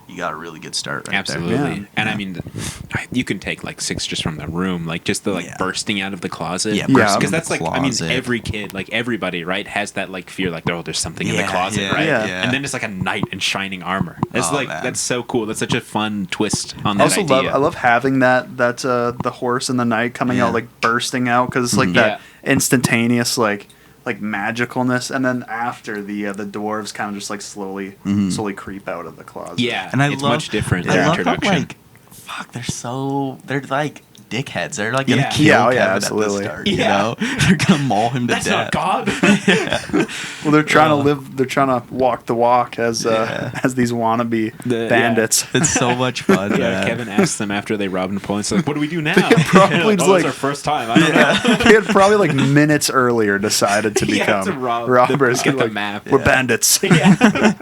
you got a really good start right Absolutely. there. Yeah. And I mean, you can take like 6 just from the room, like just the like Yeah. bursting out of the closet. Yeah, bursting Because out of that's the like, I mean, closet. every kid, like everybody, right, has that like fear, like, oh, there's something in the Yeah, closet, yeah, right? yeah. And then it's like a knight in shining armor. It's Oh, like, man. that's so cool. That's such a fun twist on I that also idea. I love having that the horse in the night coming Yeah. out like bursting out because it's like that instantaneous like magicalness, and then after the dwarves kind of just like slowly creep out of the closet. Yeah. And I it's love much different. Yeah. Their I love how, introduction. like, fuck, they're like dickheads. They're like gonna Yeah. kill Yeah, oh, Kevin yeah, at the absolutely. start. You know, they're gonna maul him to That's death. not God. Well, they're trying to live. They're trying to walk the walk as these wannabe bandits. It's so much fun. Yeah, man. Kevin asked them after they robbed Napoleon. It's like, what do we do now? probably just it's like- our first time. I don't know. They had probably like minutes earlier decided to become to rob robbers. get the Like, map. We're bandits. Yeah.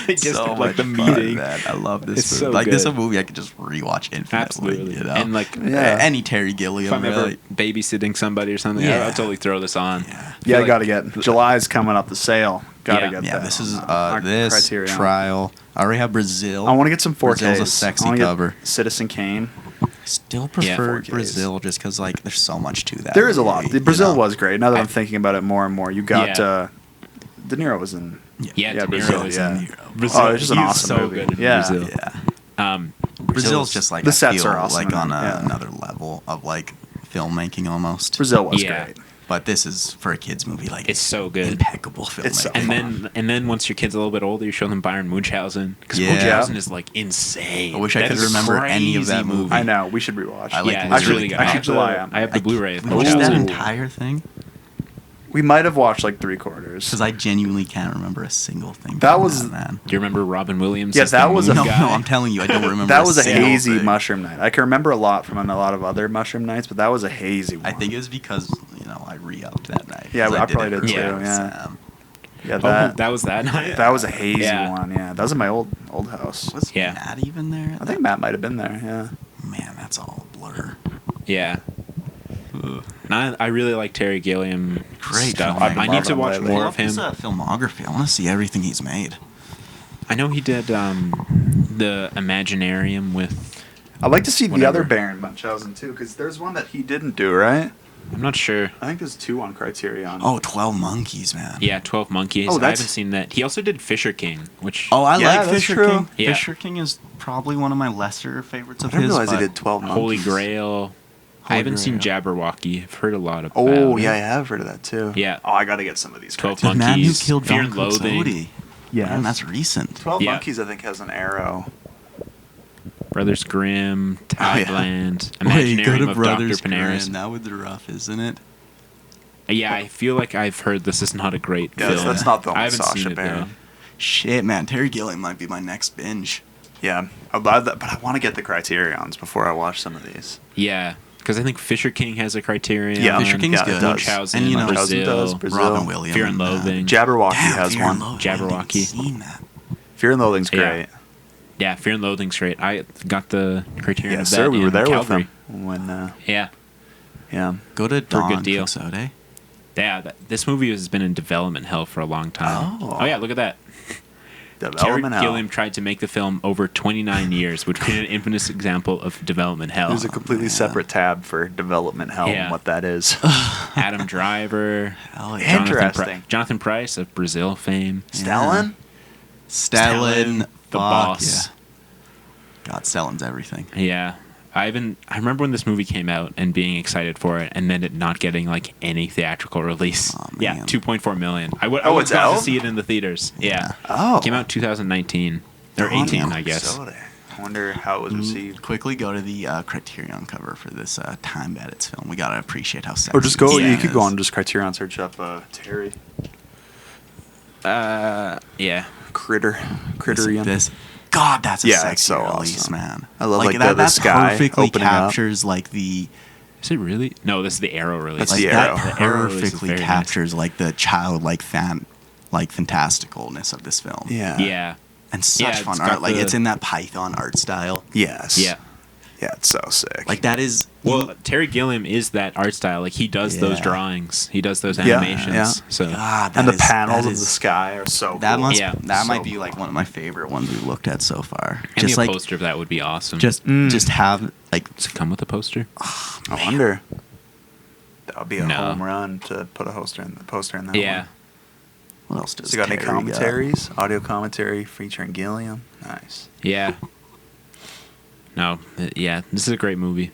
They just so like much the fun, meeting. man. I love this It's movie. so Like this is a good. movie I could just rewatch infinitely. Absolutely. You know? And like Yeah. Any Terry Gilliam. if I'm ever really. babysitting somebody or something, Yeah. I'll totally throw this on. Yeah, I like- got to get July's coming up the sale. Got to Yeah. get Yeah, that. this is on this Criterion. trial. I already have Brazil. I want to get some 4Ks. Brazil's a sexy I wanna get cover. Citizen Kane. Still Yeah, prefer 4Ks. Brazil just because like there's so much to that. There is a lot. movie, Brazil you know? was great. Now that I'm thinking about it more and more, you got Yeah. De Niro was in. Yeah, De Niro Brazil, is yeah. in Brazil. Oh, it's just an He's awesome so movie. good in Yeah. Brazil. Yeah. Brazil's just like the I sets feel are awesome like in on it, yeah. another level of like filmmaking almost. Brazil was Yeah. great. But this is for a kids movie. Like It's so good. impeccable filmmaking. It's so And then once your kid's a little bit older, you show them Byron Munchausen because Yeah. Munchausen is like insane. I wish I That could is a remember any of that crazy movie. I know. We should rewatch. I like yeah, it. it's really good. Actually, I have July, the, I have the Blu-ray of We watched that Munchausen. entire thing We might have watched like 3/4. because I genuinely can't remember a single thing. That from was- man. Do you remember Robin Williams? Yeah, as the that was a- moon No, guy? no, I'm telling you, I don't remember. That was a single hazy thing. mushroom night. I can remember a lot from a lot of other mushroom nights, but that was a hazy one. I think it was because I re-upped that night. Yeah, 'cause I probably it did too, early, yeah. so, yeah, Oh, that was that night. that was a hazy Yeah. one. Yeah, that was in my old house. Was Yeah. Matt even there? I think Matt might have been there. Yeah. Man, that's all a blur. Yeah. And I really like Terry Gilliam Great stuff. film. I need to I've been watch loving more I of love his, him. filmography. I want to see everything he's made. I know he did the Imaginarium with. I'd like to see the Whatever. other Baron Munchausen too, because there's one that he didn't do, right? I'm not sure. I think there's 2 on Criterion. Oh, 12 Monkeys, man. Yeah, 12 Monkeys. Oh, I that's- haven't seen that. He also did Fisher King, which. Oh, I Yeah, like that's Fisher true. King. Yeah. Fisher King is probably one of my lesser favorites I of didn't his. realize he but did 12 Monkeys. Holy Grail. I Holy haven't seen Grail. Jabberwocky. I've heard a lot about Oh, it. yeah, I have heard of that too. Yeah. Oh, I got to get some of these. 12 Criterion. The man who Monkeys, killed Fear Don and Loathing. Quixote. Yes. Man, that's recent. 12 Yeah. Monkeys, I think, has an arrow. Brothers Grimm, Tideland, Wait, go Imaginarium to of Brothers Dr. Panaris. Grimm. That would be rough, isn't it? Yeah, I feel like I've heard this is not a great Yeah, film. that's not the one I with haven't Sacha seen it, Baron. though. Shit, man. Terry Gilliam might be my next binge. Yeah, I'm glad that, but I want to get the Criterions before I watch some of these. Yeah, because I think Fisher King has a Criterion. Yeah, Fisher King's yeah, it good. does. Munchausen, And, you know, Munchausen Brazil, does, Brazil. Robin Williams. Fear and Loathing. Jabberwocky Damn, has Fear and one. Loathing. Jabberwocky. I haven't seen that. Fear and Loathing's Yeah. great. Yeah, Fear and Loathing's great. I got the Criterion Yeah, of sir, that we were in there Calgary. with him when. Yeah, Yeah. Go to For a Don good deal. Quixote. yeah. This movie has been in development hell for a long time. Oh. Yeah, look at that. Terry Development hell. Gilliam tried to make the film over 29 years, which is an infamous example of development hell. There's a completely separate tab for development hell Yeah. and what that is. Adam Driver, Hell yeah. Interesting. Jonathan Pryce of Brazil fame. Stalin? Stellan. the fuck boss. Yeah. God, Stellan's everything. Yeah. I remember when this movie came out and being excited for it, and then it not getting like any theatrical release. Oh, Yeah, man. 2.4 million. I would Oh, it's love to out? see it in the theaters. Yeah, Oh. came out 2019 or Oh, 18, damn. I guess. So I wonder how it was received. Quickly go to the Criterion cover for this Time Bandits film. We gotta appreciate how sexy. Or just go, this you thing could go is. on just Criterion, search up Terry. Yeah. Criterion. This. God, that's a Yeah, it's sexy so release, awesome. man. I love, like, that. the That sky perfectly opening up. captures like the. Is it really? No, this is the Arrow release. That's Like the that Arrow. The Arrow release is perfectly very nice. captures like the childlike fantasticalness of this film. Yeah. Yeah. And such Yeah, fun it's art. got Like the- it's in that Python art style. Yes. Yeah. Yeah, it's so sick. Like that is. Well, Terry Gilliam is that art style. Like he does those Yeah. drawings. He does those Yeah, animations. yeah. So God, and that the is- panels that of the is- sky are so That cool. must. Yeah. That might So be like one of my favorite ones we've looked at so far. and Just the like poster of that would be awesome. just have like Does it come with a poster? I wonder. That would be a No. home run to put a poster in that Yeah. one. what else does So you got any Terry got? commentaries? Audio commentary featuring Gilliam? Nice. Yeah. No. Yeah. This is a great movie.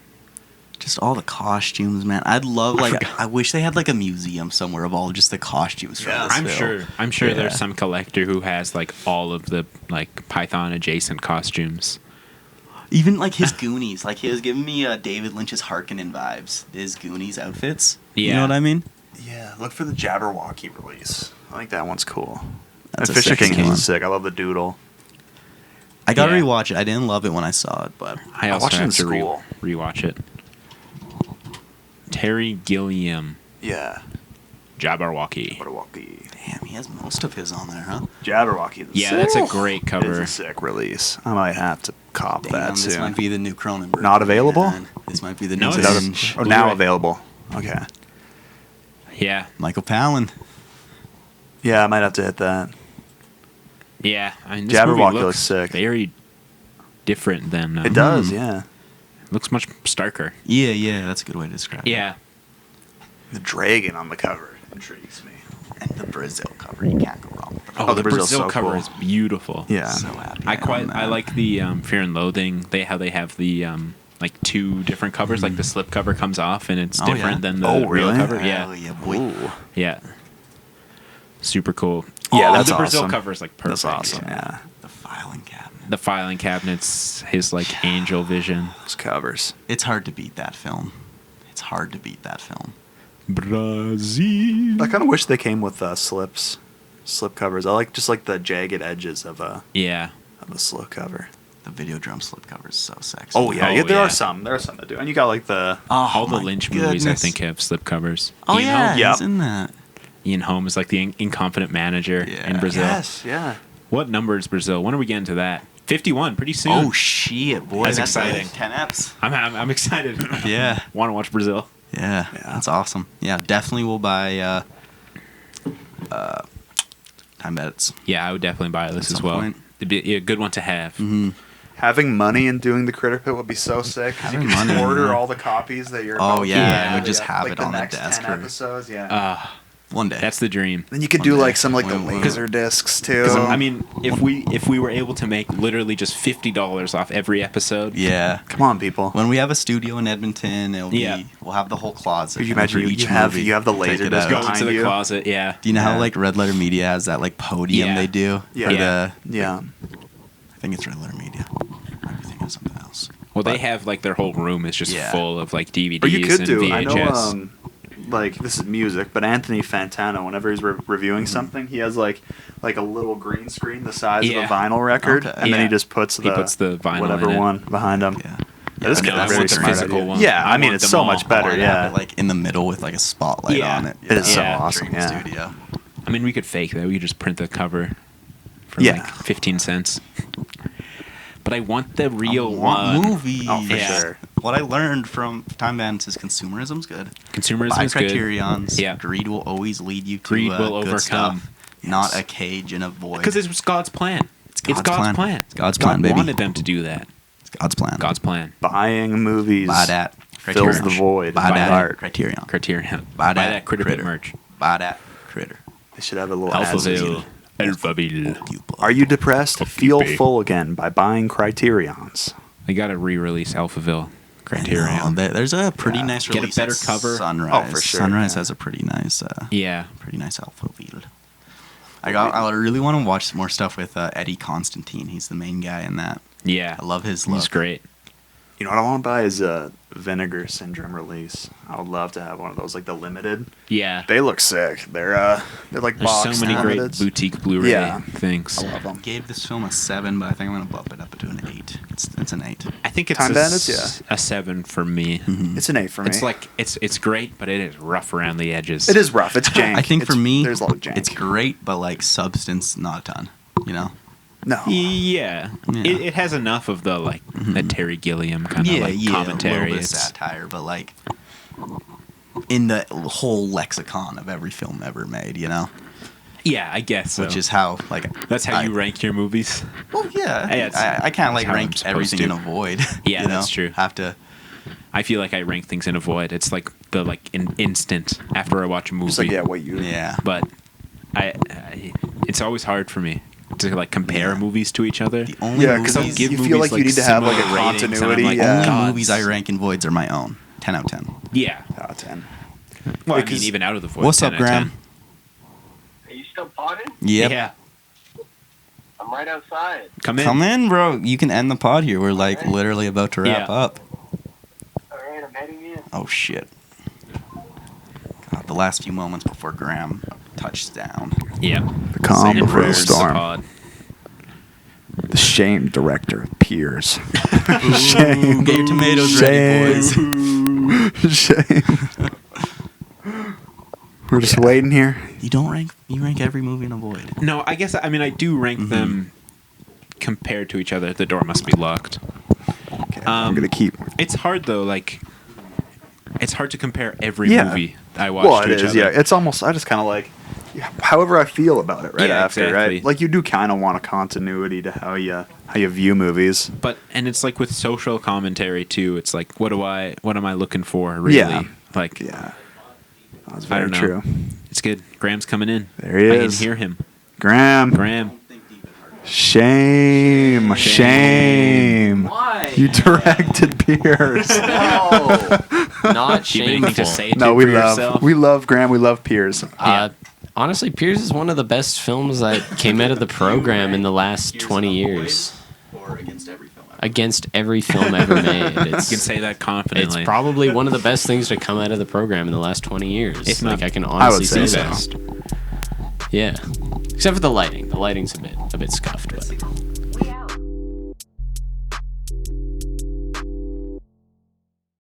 Just all the costumes, man. I'd love like I wish they had like a museum somewhere of all just the costumes from Yeah. this I'm film. sure Yeah. there's some collector who has like all of the like Python adjacent costumes. Even like his Goonies, like he was giving me David Lynch's Harkonnen vibes. His Goonies outfits. Yeah. You know what I mean? Yeah, look for the Jabberwocky release. I think that one's cool. That's And a Fisher sexy King one. is sick. I love the doodle. I gotta Yeah. rewatch it. I didn't love it when I saw it, but I also watched it in have to school. rewatch it. Terry Gilliam, Yeah. Jabberwocky. Jabberwocky. damn, he has most of his on there, huh? Jabberwocky. Yeah, that's a great It's cover. a sick release. I might have to cop Damn, that this soon. might be the new Cronenberg. Not available? Man. This might be the No, new it's- Lynch. Oh, now Blu-ray. available. Okay. Yeah, Michael Palin. Yeah, I might have to hit that. yeah. I mean, this Jabberwocky movie looks sick. very different than. It does, yeah. Looks much starker. Yeah, that's a good way to describe it. Yeah. The dragon on the cover intrigues me. And the Brazil cover, you can't go wrong with the Oh, the Brazil's Brazil so cover cool. is beautiful. Yeah. So happy. I like the Fear and Loathing. They have the like two different covers. Like the slip cover comes off and it's Oh, different yeah. than the Oh, real really? cover. Hell Yeah, yeah, boy. Ooh. yeah. Super cool. Yeah, Oh, that's the Brazil awesome. cover is like perfect. That's awesome, yeah. The filing cabinet. The filing cabinets, his like angel vision. Those covers. It's hard to beat that film. It's hard to beat that film. Brazil. I kind of wish they came with slip covers. I like just like the jagged edges of a slip cover. The Videodrome slip cover is so sexy. Oh yeah, Oh, yeah. There yeah. are some that do, and you got like the All the my Lynch movies, I goodness. think, have slip covers. Oh Ian yeah, Holm, Yep. he's in that. Ian Holm is like the incompetent manager Yeah. in Brazil. yes, yeah. What number is Brazil? When are we getting to that? 51, pretty soon. Oh shit, boy, That's like exciting. 10 eps. I'm excited. Yeah, Want to watch Brazil? yeah, that's awesome. Yeah, definitely will buy Time Bandits. Yeah, I would definitely buy this At as some well. point. It'd be a good one to have. Mm-hmm. Having money and doing the Critterpit would be so sick. 'Cause you Having can just money, order yeah. all the copies that you're. Oh, about to yeah, do. and we just have like it on the next desk 10 or- episodes, yeah. One day. That's the dream. Then you could one do day. like some like the When- laser discs too. 'Cause, I mean, if we were able to make literally just $50 off every episode, Yeah. come on, people. When we have a studio in Edmonton, it'll Yeah. be we'll have the whole closet. Could you and imagine for you each have movie, you have the take laser it disc out. go behind into the you? closet. Yeah. Do you know Yeah. how like Red Letter Media has that like podium Yeah. they do? Yeah. For Yeah. Yeah. I think it's Red Letter Media. I'm thinking of something else. Well, they But- have like their whole room is just Yeah. full of like DVDs Or you could and do. VHS. I know. Like this is music, but Anthony Fantano, whenever he's reviewing something, he has like a little green screen the size Yeah. of a vinyl record, Okay. and then Yeah. he just puts He puts the vinyl whatever in it. one behind him. Yeah. This No, is I a very want the smart physical idea. one. Yeah, I I mean want it's them so all. much I better. wanted to Yeah, have it, like in the middle with like a spotlight Yeah. on it. It is so Yeah. awesome. Dream Yeah. Studio. I mean, we could fake that. We could just print the cover for Yeah. like 15 cents. But I want the I real want one. movies. Oh, for Yeah. sure. What I learned from Time Bandits is consumerism's good. Consumerism Buy is good. criterions. Yeah. Greed will always lead you to Greed will good overcome. stuff, not a cage and a void. Because it was God's plan. It's God's plan. It's God's God plan, baby. wanted them to do that. It's God's plan. God's plan. Buying movies Buy that. fills Criterion. the void. Buy of that. art. Criterion. Criterion. Buy Buy that that Critterpit critter. merch. Buy that critter. They should have a little ad. Alphaville. Alphaville. Are you depressed? Okay, Feel babe. full again by buying Criterions. They got to re-release Alphaville. I know, Criterion. There's a pretty Yeah. nice Get a release. better at cover. Sunrise. Oh, for sure, Sunrise yeah. has a pretty nice Yeah. alpha wheel. I really want to watch some more stuff with Eddie Constantine. He's the main guy in that. Yeah. I love his look. He's great. You know what I want to buy is a Vinegar Syndrome release. I would love to have one of those, like the limited. Yeah. They look sick. They're like There's so boxed many great limiteds. boutique Blu-ray Yeah. things. I love them. Gave this film a 7, but I think I'm gonna bump it up to an 8. It's an 8. I think it's Time a, Bandits, a 7 for me. It's an 8 for me. It's like it's great, but it is rough around the edges. it is rough. It's jank. I think for It's- me, there's a lot of jank. it's great, but like substance, not a ton. You know? no. Yeah. Yeah. It has enough of the like that Terry Gilliam kind of like a commentary. little bit of It's satire, but like in the whole lexicon of every film ever made. You know? yeah, I guess so. Which is how like That's how you rank your movies. Well, yeah. Hey, it's- I can't like it's how I'm rank supposed everything to. in a void. Yeah, you know? that's true. Have to. I feel like I rank things in a void. It's like the like an instant after I watch a movie. Just like what you. Yeah. But I it's always hard for me to like compare movies to each other. The only Yeah, because movies, give you feel movies, like you like, need to have like a similar ratings, and I'm continuity. like, Yeah. only God. movies I rank in voids are my own. 10 out of 10. Yeah. Out of 10. Well, I mean, Because- even out of the void. What's 10 up, out of 10. Graham? Are you still potting? Yep. Yeah. I'm I'm right outside. Come in, bro. You can end the pod here. We're like literally about to wrap up. All right, I'm heading in. Oh shit. God, the last few moments before Graham touched down. Yeah. The calm Saying before the prayers to storm. pod. The shame director appears. Shame. Get your tomatoes ready, boys. Shame. We're just waiting here. You rank every movie in a void. No, I guess I do rank them compared to each other. The door must be locked. Okay, I'm gonna keep. It's hard though. Like, it's hard to compare every movie I watch Well, to it each is. other. Yeah, it's almost. I just kind of like, however I feel about it right Yeah, after. exactly. Right, like you do kind of want a continuity to how you view movies. And it's like with social commentary too. It's like, what am I looking for really? Yeah. Like, Yeah, that's I very don't know. true. It's good. Graham's coming in. There he I is. can hear him. Graham. Shame. Why? You directed Pierce. No, not Do you have anything shameful. to say No, for yourself? we love Graham. We love Pierce. Honestly, Pierce is one of the best films that came out of the program in the last 20 years. Or against every film ever. Against every film ever made. You can say that confidently. It's probably one of the best things to come out of the program in the last 20 years. If not, I can I would honestly say say so. that. Yeah. Except for the lighting. The lighting's a bit scuffed, but